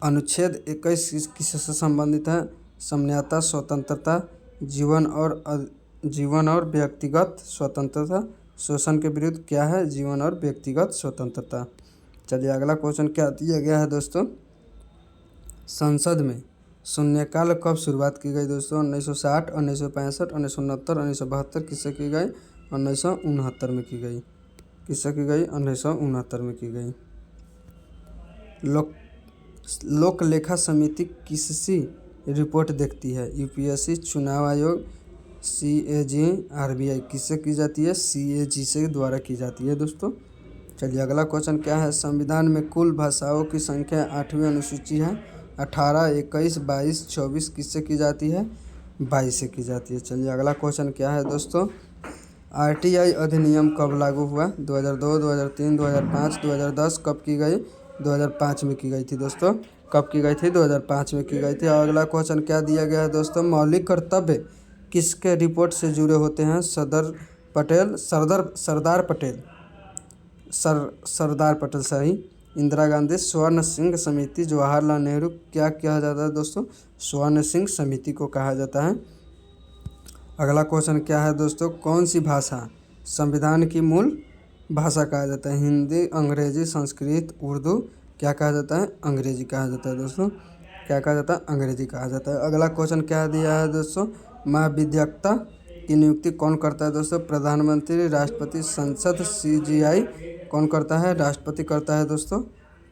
अनुच्छेद 21 किससे संबंधित है? सामान्यता, स्वतंत्रता, जीवन और व्यक्तिगत स्वतंत्रता, शोषण के विरुद्ध, क्या है? जीवन और व्यक्तिगत स्वतंत्रता। चलिए अगला क्वेश्चन क्या दिया गया है दोस्तों। संसद में शून्यकाल कब शुरुआत की गई दोस्तों? 1960, 1965, 1969, 1972, किससे की गई? 1969 में की गई। किससे की गई? 1969 में की गई। लोक लेखा समिति किससी रिपोर्ट देखती है? यूपीएससी, चुनाव आयोग, सीएजी, आरबीआई, किससे की जाती है? सीएजी से द्वारा की जाती है दोस्तों। चलिए अगला क्वेश्चन क्या है। संविधान में कुल भाषाओं की संख्या 8वीं अनुसूची है। 18, 21, 22, 24, किससे की जाती है? 22 से की जाती है। चलिए अगला क्वेश्चन क्या है दोस्तों। आरटीआई अधिनियम कब लागू हुआ? 2002, 2003, 2005, 2010, कब की गई? 2005 में की गई थी दोस्तों। कब की गई थी? 2005 में की गई थी। और अगला क्वेश्चन क्या दिया गया है दोस्तों। मौलिक कर्तव्य किसके रिपोर्ट से जुड़े होते हैं? सरदार पटेल सही। इंदिरा गांधी, स्वर्ण सिंह समिति, जवाहरलाल नेहरू, क्या कहा जाता है दोस्तों? स्वर्ण सिंह समिति को कहा जाता है। अगला क्वेश्चन क्या है दोस्तों। कौन सी भाषा संविधान की मूल भाषा कहा जाता है? हिंदी, अंग्रेजी, संस्कृत, उर्दू, क्या कहा जाता है? अंग्रेजी कहा जाता है दोस्तों। क्या कहा जाता है? अंग्रेजी कहा जाता है। अगला क्वेश्चन क्या दिया है दोस्तों। महाविद्यालय की नियुक्ति कौन करता है दोस्तों? प्रधानमंत्री, राष्ट्रपति, संसद, सीजीआई, कौन करता है? राष्ट्रपति करता है दोस्तों।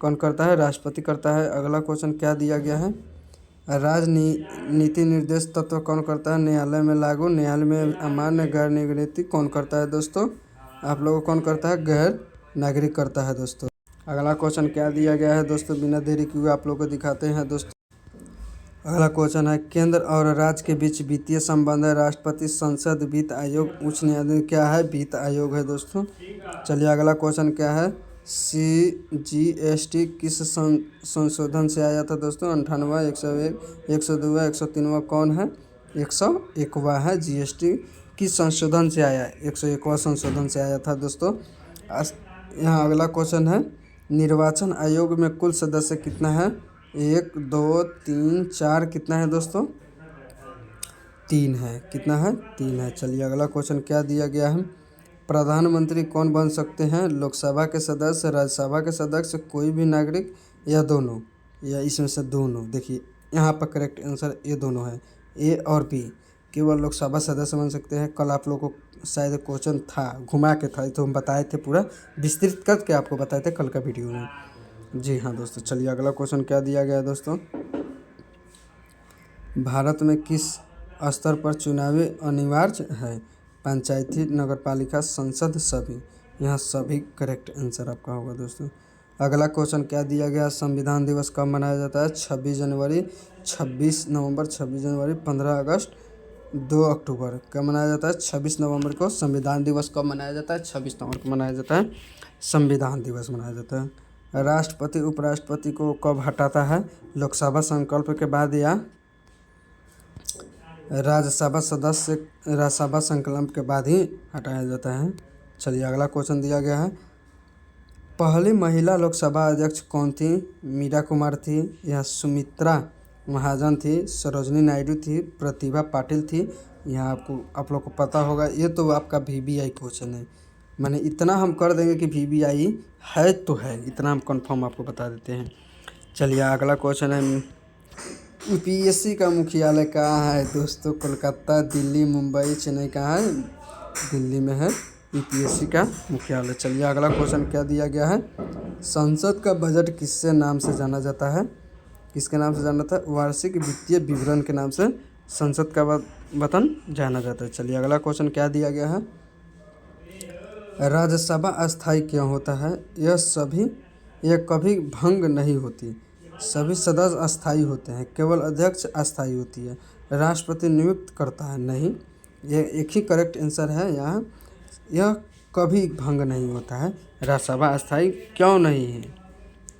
कौन करता है? राष्ट्रपति करता है। अगला क्वेश्चन क्या दिया गया है। नीति निर्देश तत्व कौन करता है? न्यायालय में लागू, न्यायालय में अमान्य, गैर नागरिक कौन करता है दोस्तों? आप लोगों को कौन करता है? गैर नागरिक करता है दोस्तों। अगला क्वेश्चन क्या दिया गया है दोस्तों। बिना देरी किए आप लोगों को दिखाते हैं दोस्तों। अगला क्वेश्चन है। केंद्र और राज्य के बीच वित्तीय संबंध है। राष्ट्रपति, संसद, वित्त आयोग, उच्च न्यायालय, क्या है? वित्त आयोग है दोस्तों। चलिए अगला क्वेश्चन क्या है। जीएसटी किस संशोधन से आया था दोस्तों? 98, 101, 102, 103, कौन है? 101वां है। जीएसटी किस संशोधन से आया? 101वां संशोधन से आया था दोस्तों। यहाँ अगला क्वेश्चन है। निर्वाचन आयोग में कुल सदस्य कितना है? 1, 2, 3, 4, कितना है दोस्तों? 3 है। कितना है? 3 है। चलिए अगला क्वेश्चन क्या दिया गया है। प्रधानमंत्री कौन बन सकते हैं? लोकसभा के सदस्य, राज्यसभा के सदस्य, कोई भी नागरिक, या दोनों, या इसमें से दोनों। देखिए यहाँ पर करेक्ट आंसर ये दोनों है, ए और बी। केवल लोकसभा सदस्य बन सकते हैं। कल आप लोगों को शायद क्वेश्चन था, घुमा के था, तो हम बताए थे, पूरा विस्तृत करके आपको बताए थे कल का वीडियो में। जी हाँ दोस्तों, चलिए अगला क्वेश्चन क्या दिया गया है दोस्तों। भारत में किस स्तर पर चुनावी अनिवार्य है? पंचायती, नगरपालिका, संसद, सभी। यहाँ सभी करेक्ट आंसर आपका होगा दोस्तों। अगला क्वेश्चन क्या दिया गया? संविधान दिवस कब मनाया जाता है? 26 जनवरी, 26 नवंबर, 26 जनवरी, 15 अगस्त, 2 अक्टूबर। कब मनाया जाता है? 26 नवंबर को संविधान दिवस कब मनाया जाता है? 26 नवंबर को मनाया जाता है, संविधान दिवस मनाया जाता है। राष्ट्रपति उपराष्ट्रपति को कब हटाता है? लोकसभा संकल्प के बाद या राज्यसभा संकल्प के बाद ही हटाया जाता है। चलिए अगला क्वेश्चन दिया गया है। पहली महिला लोकसभा अध्यक्ष कौन थी? मीरा कुमार थी, या सुमित्रा महाजन थी, सरोजनी नायडू थी, प्रतिभा पाटिल थी? यहाँ आप लोग को पता होगा, ये तो आपका वीवीआई क्वेश्चन है। मैंने इतना हम कर देंगे कि वीवीआई है तो है, इतना हम कंफर्म आपको बता देते हैं। चलिए अगला क्वेश्चन है, यूपीएससी का मुख्यालय कहाँ है दोस्तों? कोलकाता, दिल्ली, मुंबई, चेन्नई। कहाँ है? दिल्ली में है यूपीएससी का मुख्यालय। चलिए अगला क्वेश्चन क्या दिया गया है? संसद का बजट किससे नाम से जाना जाता है? किसके नाम से जाना जाता है? वार्षिक वित्तीय विवरण के नाम से संसद का वेतन जाना जाता है। चलिए अगला क्वेश्चन क्या दिया गया है? राज्यसभा अस्थायी क्यों होता है? यह कभी भंग नहीं होती। सभी सदस्य अस्थायी होते हैं, केवल अध्यक्ष अस्थायी होती है। राष्ट्रपति नियुक्त करता है? नहीं, ये एक ही करेक्ट आंसर है यहाँ। यह कभी भंग नहीं होता है। राज्यसभा अस्थायी क्यों नहीं है?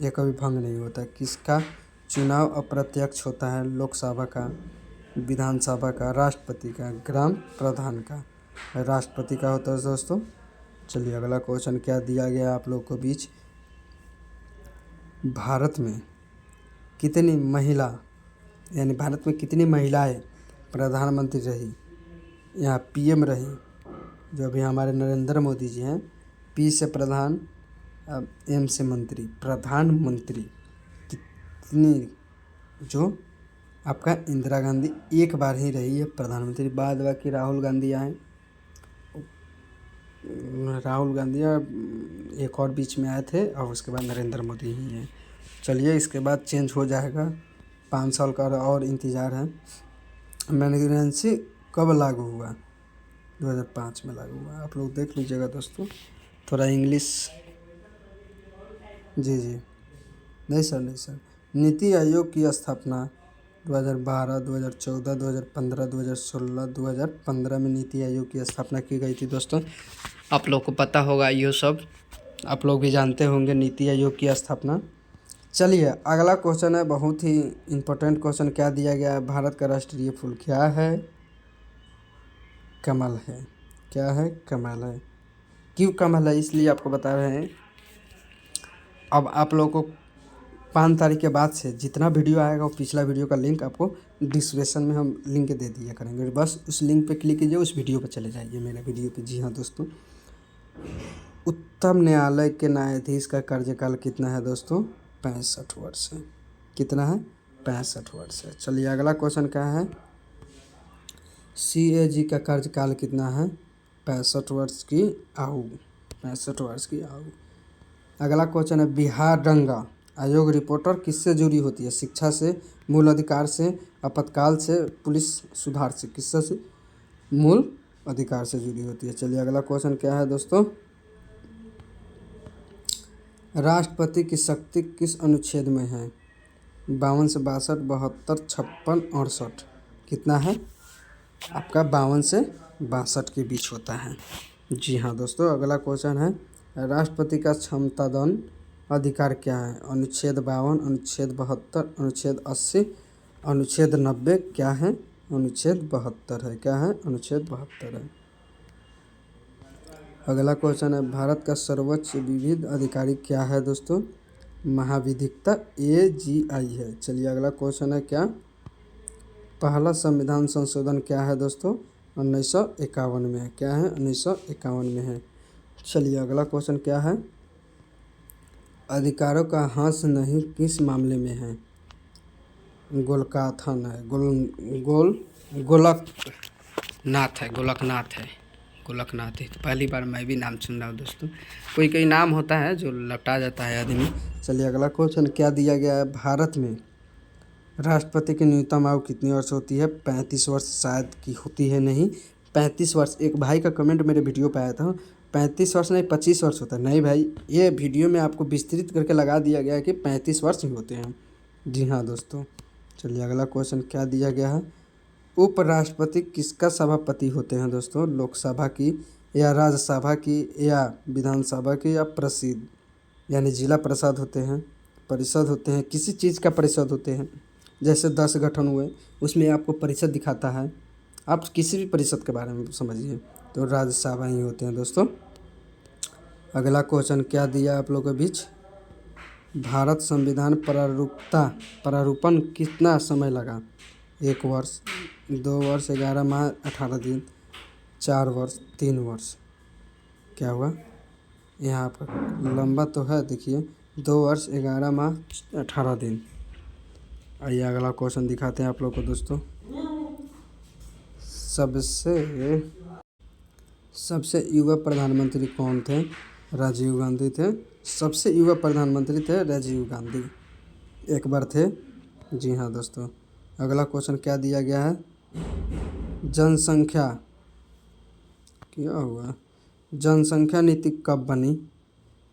यह कभी भंग नहीं होता है। किसका चुनाव अप्रत्यक्ष होता है? लोकसभा का, विधानसभा का, राष्ट्रपति का, ग्राम प्रधान का? राष्ट्रपति का होता है दोस्तों। चलिए अगला क्वेश्चन क्या दिया गया आप लोग को बीच। भारत में कितनी महिलाएं प्रधानमंत्री रही? यहाँ पीएम रही, जो अभी हमारे नरेंद्र मोदी जी हैं। पी से प्रधान, अब एम से मंत्री, प्रधानमंत्री कितनी? जो आपका इंदिरा गांधी एक बार ही रही है प्रधानमंत्री, बाद बाकी राहुल गांधी आए, एक और बीच में आए थे, और उसके बाद नरेंद्र मोदी ही हैं। चलिए इसके बाद चेंज हो जाएगा, 5 साल का और इंतज़ार है। मैग्नीफिसेंसी कब लागू हुआ? 2005 में लागू हुआ। आप लोग देख लीजिएगा दोस्तों, थोड़ा इंग्लिश। जी नहीं सर। नीति आयोग की स्थापना 2012, 2014, 2015, 2016, 2015 में नीति आयोग की स्थापना की गई थी दोस्तों। आप लोग को पता होगा ये सब, आप लोग भी जानते होंगे नीति आयोग की स्थापना। चलिए अगला क्वेश्चन है, बहुत ही इम्पोर्टेंट क्वेश्चन। क्या दिया गया है? भारत का राष्ट्रीय फूल क्या है? कमल है। क्या है? कमल है। क्यों कमल है? इसलिए आपको बता रहे हैं। अब आप लोगों को 5 तारीख के बाद से जितना वीडियो आएगा, वो पिछला वीडियो का लिंक आपको डिस्क्रिप्शन में हम लिंक दे दिया करेंगे। बस उस लिंक पे क्लिक कीजिए, उस वीडियो पे चले जाइए, मेरे वीडियो पे। जी हाँ दोस्तों, उच्चतम न्यायालय के न्यायाधीश का कार्यकाल कितना है दोस्तों? 65 वर्ष है। कितना है? 65 वर्ष है। चलिए अगला क्वेश्चन क्या है? CAG का कार्यकाल कितना है? 65 वर्ष की आयु। 65 वर्ष की आयु। अगला क्वेश्चन है, बिहार दंगा आयोग रिपोर्टर किससे जुड़ी होती है? शिक्षा से, मूल अधिकार से, आपातकाल से, पुलिस सुधार से? किससे से? मूल अधिकार से जुड़ी होती है। चलिए अगला क्वेश्चन क्या है दोस्तों? राष्ट्रपति की शक्ति किस अनुच्छेद में है? 52 से 62, 72, 56, 68? कितना है आपका? 52 से 62 के बीच होता है। जी हाँ दोस्तों, अगला क्वेश्चन है, राष्ट्रपति का क्षमतादान अधिकार क्या है? अनुच्छेद 52, अनुच्छेद 72, अनुच्छेद 80, अनुच्छेद 90? क्या है? अनुच्छेद 72 है। क्या है? अनुच्छेद 72 है। अगला क्वेश्चन है, भारत का सर्वोच्च विधिक अधिकारी क्या है दोस्तों? महाधिवक्ता AGI है। चलिए अगला क्वेश्चन है, क्या पहला संविधान संशोधन क्या है दोस्तों? 1951 में है। क्या है? 1951 में है। चलिए अगला क्वेश्चन क्या है? अधिकारों का ह्रास नहीं किस मामले में है? गोलकाथन है, गोलकनाथ है, गोलकनाथ है, गोलकनाथ है। तो पहली बार मैं भी नाम सुन रहा हूँ दोस्तों। कोई कोई नाम होता है जो लपटा जाता है आदमी। चलिए अगला क्वेश्चन क्या दिया गया है, भारत में राष्ट्रपति की न्यूनतम आयु कितनी वर्ष होती है? 35 वर्ष शायद की होती है, नहीं 35 वर्ष। एक भाई का कमेंट मेरे वीडियो पे आया था, 35 वर्ष नहीं 25 वर्ष होता है। नहीं भाई, ये वीडियो में आपको विस्तृत करके लगा दिया गया है कि 35 वर्ष ही होते हैं। जी हाँ दोस्तों। चलिए अगला क्वेश्चन क्या दिया गया है, उपराष्ट्रपति किसका सभापति होते हैं दोस्तों? लोकसभा की या राज्यसभा की या विधानसभा की या परिषद, यानी जिला परिषद होते हैं, परिषद होते हैं, किसी चीज़ का परिषद होते हैं। जैसे 10 गठन हुए, उसमें आपको परिषद दिखाता है, आप किसी भी परिषद के बारे में समझिए, तो राज्यसभा ही होते हैं दोस्तों। अगला क्वेश्चन क्या दिया आप लोगों के बीच, भारत संविधान प्रारूपण कितना समय लगा? 1 वर्ष, 2 वर्ष, 11 माह 18 दिन, 4 वर्ष, 3 वर्ष। क्या हुआ यहाँ पर? लंबा तो है, देखिए 2 वर्ष 11 माह 18 दिन। आइए अगला क्वेश्चन दिखाते हैं आप लोग को दोस्तों। सबसे युवा प्रधानमंत्री कौन थे? राजीव गांधी थे। सबसे युवा प्रधानमंत्री थे राजीव गांधी, एक बार थे। जी हाँ दोस्तों। अगला क्वेश्चन क्या दिया गया है, जनसंख्या क्या हुआ, जनसंख्या नीति कब बनी?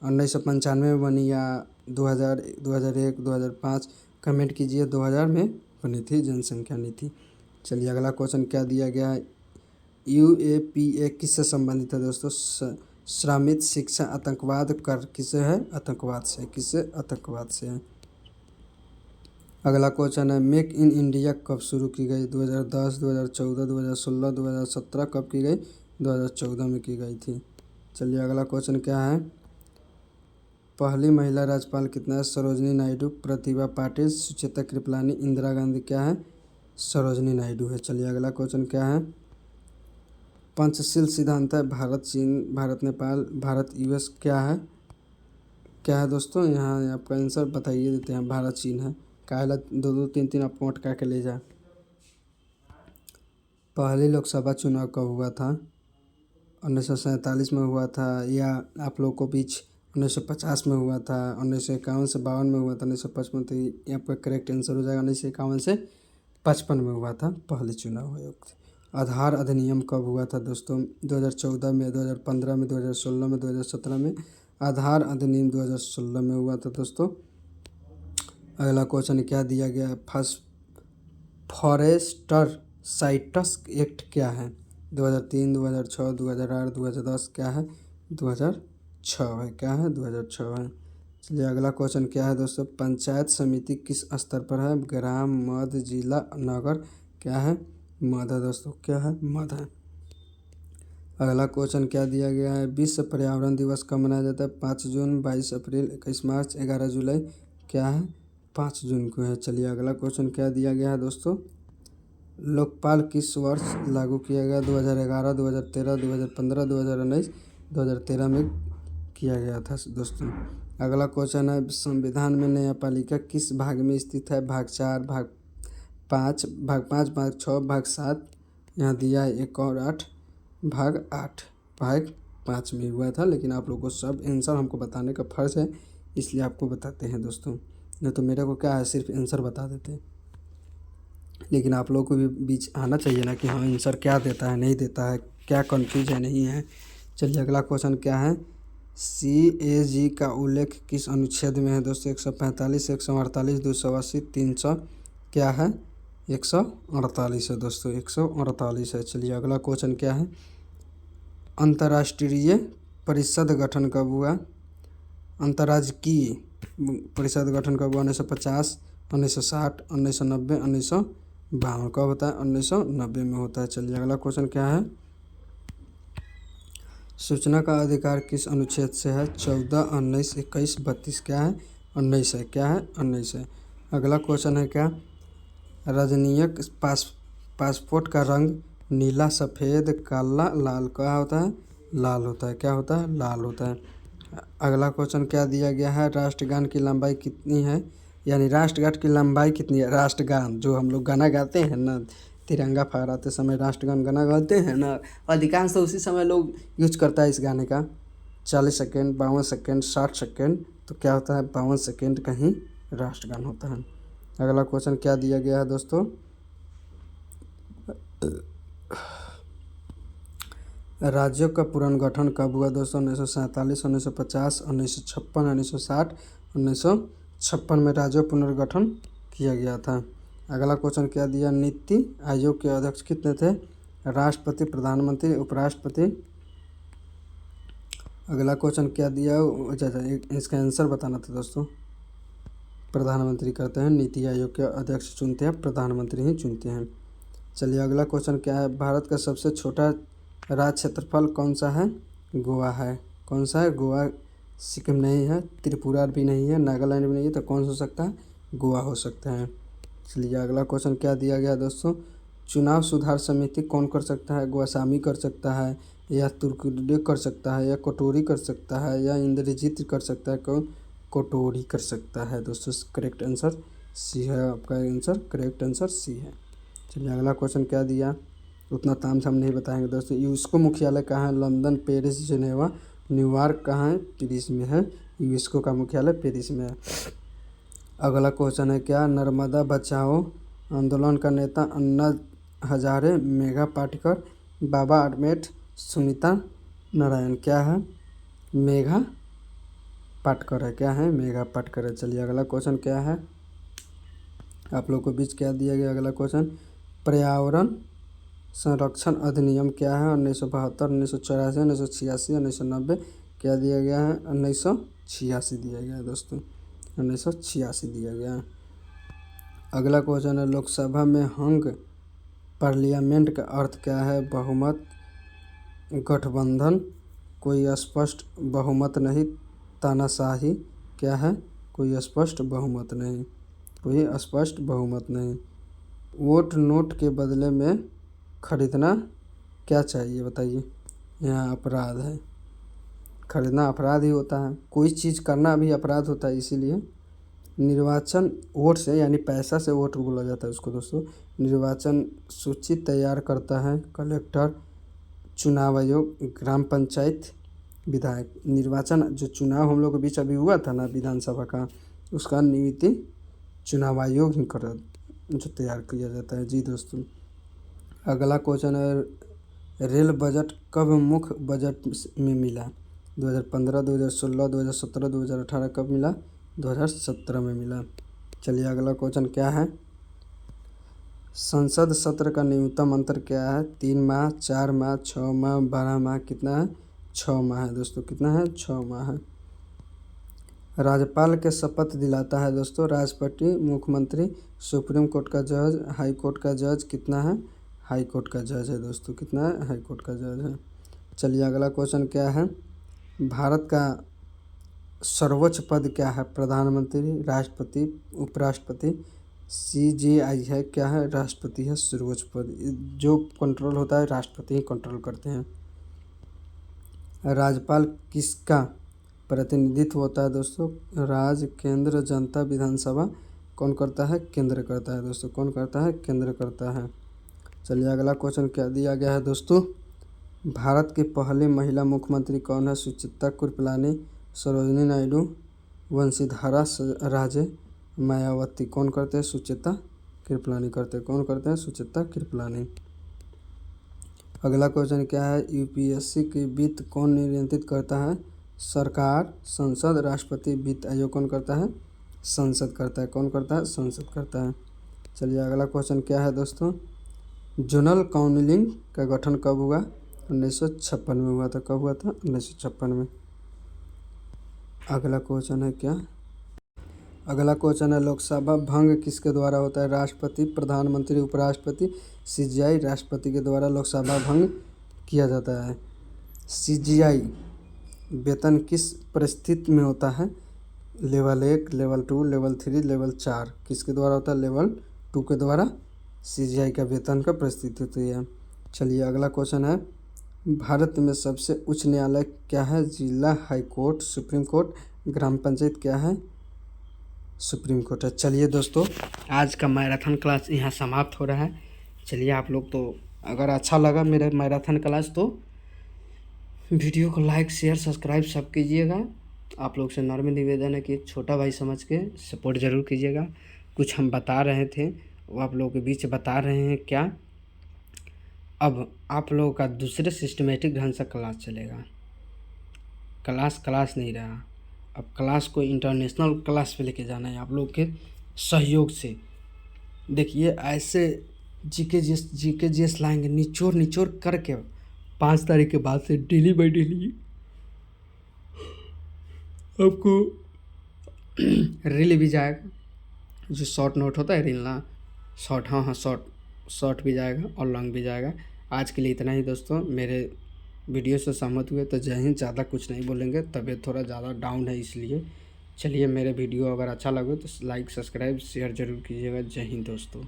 1995 में बनी या 2000, 2001, 2005? कमेंट कीजिए। 2000 में बनी थी जनसंख्या नीति। चलिए अगला क्वेश्चन क्या दिया गया है, UAPA किससे संबंधित है दोस्तों? श्रमिक शिक्षा आतंकवाद कर किसे है? आतंकवाद से। किससे? आतंकवाद से है। अगला क्वेश्चन है, मेक इन इंडिया कब शुरू की गई? 2010, 2014, 2016, 2017? कब की गई? 2014 में की गई थी। चलिए अगला क्वेश्चन क्या है, पहली महिला राज्यपाल कितना है? सरोजनी नायडू, प्रतिभा पाटिल, सुचेता कृपलानी, इंदिरा गांधी। क्या है? सरोजनी नायडू है। चलिए अगला क्वेश्चन क्या है, पंचशील सिद्धांत है, भारत चीन, भारत नेपाल, भारत US क्या है? क्या है दोस्तों? यहाँ आपका आंसर बताइए देते हैं, भारत चीन है। काहे 2-2, 3-3 आपको अटका के ले जाए। पहली लोकसभा चुनाव कब हुआ था? 1947 में हुआ था, या आप लोगों को बीच 1950 में हुआ था, 1951 से 52 में हुआ था, 1955। तो ये आपका करेक्ट आंसर हो जाएगा, 1951 से 55 में हुआ था पहले चुनाव आयोग। आधार अधिनियम कब हुआ था दोस्तों? 2014 में, 2015 में, 2016 में, 2017 में? आधार अधिनियम 2016 में हुआ था दोस्तों। अगला क्वेश्चन क्या दिया गया है, फॉरेस्टर साइट्स एक्ट क्या है? 2003, 2006, 2008, 2010? क्या है? 2006 है। क्या है? 2006 है। चलिए अगला क्वेश्चन क्या है दोस्तों, पंचायत समिति किस स्तर पर है? ग्राम, मध्य, जिला, नगर? क्या है? मध्य है दोस्तों। क्या है? मध्य है। अगला क्वेश्चन क्या दिया गया है, विश्व पर्यावरण दिवस कब मनाया जाता है? 5 जून, 22 अप्रैल, 21 मार्च, 11 जुलाई? क्या है? 5 जून को है। चलिए अगला क्वेश्चन क्या दिया गया है दोस्तों, लोकपाल किस वर्ष लागू किया गया? 2011, 2013, 2015, 2019? 2013 में किया गया था दोस्तों। अगला क्वेश्चन है, संविधान में न्यायपालिका किस भाग में स्थित है? भाग 4, भाग 5, भाग 6, भाग 7? यहाँ दिया है 1 और 8, भाग 8, भाग 5 में हुआ था। लेकिन आप लोगों को सब आंसर हमको बताने का फ़र्ज़ है, इसलिए आपको बताते हैं दोस्तों, नहीं तो मेरे को क्या है, सिर्फ आंसर बता देते हैं। लेकिन आप लोगों को भी बीच आना चाहिए ना कि हाँ आंसर क्या देता है, नहीं देता है, क्या कन्फ्यूज है, नहीं है। चलिए अगला क्वेश्चन क्या है, CAG का उल्लेख किस अनुच्छेद में है दोस्तों? 145, 148, 280, 300? क्या है? 148 है दोस्तों, 148 है। चलिए अगला क्वेश्चन क्या है, अंतर्राष्ट्रीय परिषद गठन कब हुआ? अंतर्राज्यीय परिषद गठन कब हुआ? 1950, 1960, 1990, 1952? कब होता है? 1990 में होता है। चलिए अगला क्वेश्चन क्या है, सूचना का अधिकार किस अनुच्छेद से है? 14, 19, 21, 32? क्या है? 19 है। क्या है? 19 है। अगला क्वेश्चन है क्या, राजनीयक पासपोर्ट का रंग नीला, सफ़ेद, काला, लाल? क्या होता है? लाल होता है। क्या होता है? लाल होता है। अगला क्वेश्चन क्या दिया गया है, राष्ट्रगान की लंबाई कितनी है? यानी राष्ट्रगान की लंबाई कितनी है। राष्ट्रगान जो हम लोग गाना गाते हैं ना, तिरंगा फहराते समय राष्ट्रगान गाना गाते हैं ना, अधिकांश तो उसी समय लोग यूज करता है इस गाने का। 40 सेकेंड, 52 सेकेंड, 60 सेकेंड, तो क्या होता है 52 सेकेंड का ही राष्ट्रगान होता है। अगला क्वेश्चन क्या दिया गया है दोस्तों, राज्यों का पुनर्गठन कब हुआ दोस्तों। 1947, 1950, 1956, 1960, 1956 में राज्यों का पुनर्गठन किया गया था। अगला क्वेश्चन क्या दिया, नीति आयोग के अध्यक्ष कितने थे। राष्ट्रपति, प्रधानमंत्री, उपराष्ट्रपति। अगला क्वेश्चन क्या दिया, इसका आंसर बताना था दोस्तों। प्रधानमंत्री करते हैं, नीति आयोग के अध्यक्ष चुनते हैं, प्रधानमंत्री ही चुनते हैं। चलिए अगला क्वेश्चन क्या है, भारत का सबसे छोटा राज्य क्षेत्रफल कौन सा है। गोवा है। कौन सा है, गोवा। सिक्किम नहीं है, त्रिपुरा भी नहीं है, नागालैंड भी नहीं है, तो कौन हो सकता है, गोवा हो सकता है। चलिए अगला क्वेश्चन क्या दिया गया दोस्तों, चुनाव सुधार समिति कौन कर सकता है। गोस्वामी कर सकता है, या तुर्कडी कर सकता है, या कटोरी कर सकता है, या इंद्रजीत कर सकता है। कौन, कटोरी कर सकता है दोस्तों। करेक्ट आंसर सी है, आपका आंसर करेक्ट आंसर सी है। चलिए अगला क्वेश्चन क्या दिया, उतना ताम झाम नहीं बताएंगे दोस्तों। यूनेस्को मुख्यालय कहाँ है। लंदन, पेरिस, जेनेवा, न्यूयॉर्क कहाँ है, पेरिस में है। यूनेस्को का मुख्यालय पेरिस में है। अगला क्वेश्चन है क्या, नर्मदा बचाओ आंदोलन का नेता अन्ना हजारे, मेघा पाटेकर, बाबा आडमेट, सुनीता नारायण। क्या है, मेघा पाटकर है। क्या है, मेघा पाटकर है। चलिए अगला क्वेश्चन क्या है, आप लोग को बीच क्या दिया गया। अगला क्वेश्चन, पर्यावरण संरक्षण अधिनियम क्या है। 1972, 1984, 1986, 1990। क्या दिया गया है, 1986 दिया गया है दोस्तों। 1986 दिया गया है। अगला क्वेश्चन है, लोकसभा में हंग पार्लियामेंट का अर्थ क्या है। बहुमत, गठबंधन, कोई स्पष्ट बहुमत नहीं, तानाशाही। क्या है, कोई स्पष्ट बहुमत नहीं, कोई स्पष्ट बहुमत नहीं। वोट नोट के बदले में खरीदना क्या चाहिए बताइए। यहाँ अपराध है, खरीदना अपराध ही होता है, कोई चीज़ करना भी अपराध होता है। इसीलिए निर्वाचन वोट से, यानी पैसा से वोट बोला जाता है उसको दोस्तों। निर्वाचन सूची तैयार करता है कलेक्टर, चुनाव आयोग, ग्राम पंचायत, विधायक। निर्वाचन जो चुनाव हम लोग के बीच अभी हुआ था ना विधानसभा का, उसका नीति चुनाव आयोग ही कर जो तैयार किया जाता है। जी दोस्तों अगला क्वेश्चन है, रेल बजट कब मुख्य बजट में मिला। 2015, 2016, 2017, 2018। कब मिला, 2017 में मिला। चलिए अगला क्वेश्चन क्या है, संसद सत्र का न्यूनतम अंतर क्या है। 3 माह, 4 माह, 6 माह, 12 माह। कितना है, 6 माह है दोस्तों। कितना है, 6 माह है। राज्यपाल के शपथ दिलाता है दोस्तों, राष्ट्रपति, मुख्यमंत्री, सुप्रीम कोर्ट का जज, हाई कोर्ट का जज। कितना है, हाई कोर्ट का जज है दोस्तों। कितना है, हाई कोर्ट का जज है। चलिए अगला क्वेश्चन क्या है, भारत का सर्वोच्च पद क्या है। प्रधानमंत्री, राष्ट्रपति, उपराष्ट्रपति, CGI है। क्या है, राष्ट्रपति है सर्वोच्च पद। जो कंट्रोल होता है राष्ट्रपति ही कंट्रोल करते हैं। राज्यपाल किसका प्रतिनिधित्व होता है दोस्तों। राज्य, केंद्र, जनता, विधानसभा। कौन करता है, केंद्र करता है दोस्तों। कौन करता है, केंद्र करता है। चलिए अगला क्वेश्चन क्या दिया गया है दोस्तों, भारत की पहली महिला मुख्यमंत्री कौन है। सुचित्रा कृपलानी, सरोजिनी नायडू, वंशीधरा राजे, मायावती। कौन करते हैं, सुचित्रा कृपलानी करते हैं। कौन करते हैं, सुचित्रा कृपलानी। अगला क्वेश्चन क्या है, UPSC की वित्त कौन नियंत्रित करता है। सरकार, संसद, राष्ट्रपति। वित्त आयोग कौन करता है, संसद करता है। कौन करता है, संसद करता है। चलिए अगला क्वेश्चन क्या है दोस्तों, जोनल काउंसिल का गठन कब हुआ। 1956 में हुआ था। कब हुआ था, 1956 में। अगला क्वेश्चन है क्या, अगला क्वेश्चन है, लोकसभा भंग किसके द्वारा होता है। राष्ट्रपति, प्रधानमंत्री, उपराष्ट्रपति, CGI। राष्ट्रपति के द्वारा लोकसभा भंग किया जाता है। CGI वेतन किस परिस्थिति में होता है। Level 1, level 2, level 3, level 4। किसके द्वारा होता है, लेवल 2 के द्वारा CGI का वेतन का परिस्थिति होती है। चलिए अगला क्वेश्चन है, भारत में सबसे उच्च न्यायालय क्या है। जिला, हाई कोर्ट, सुप्रीम कोर्ट, ग्राम पंचायत। क्या है, सुप्रीम कोर्ट है। चलिए दोस्तों, आज का मैराथन क्लास यहाँ समाप्त हो रहा है। चलिए आप लोग तो अगर अच्छा लगा मेरा मैराथन क्लास तो वीडियो को लाइक शेयर सब्सक्राइब सब कीजिएगा। आप लोग से नॉर्मल निवेदन है कि छोटा भाई समझ के सपोर्ट ज़रूर कीजिएगा। कुछ हम बता रहे थे वो आप लोगों के बीच बता रहे हैं क्या। अब आप लोगों का दूसरे सिस्टमेटिक ढंग से क्लास चलेगा। क्लास नहीं रहा, अब क्लास को इंटरनेशनल क्लास पे लेके जाना है आप लोग के सहयोग से। देखिए ऐसे जीके जीएस लाएंगे निचोड़ करके 5 तारीख के बाद से डेली बाई डेली आपको रील भी जाएगा। जो शॉर्ट नोट होता है रील ना, शॉर्ट, हाँ शॉर्ट भी जाएगा और लॉन्ग भी जाएगा। आज के लिए इतना ही दोस्तों। मेरे वीडियो से सहमत हुए तो जय हिंद। ज़्यादा कुछ नहीं बोलेंगे, तबीयत थोड़ा ज़्यादा डाउन है इसलिए। चलिए मेरे वीडियो अगर अच्छा लगे तो लाइक सब्सक्राइब शेयर ज़रूर कीजिएगा। जय हिंद दोस्तों।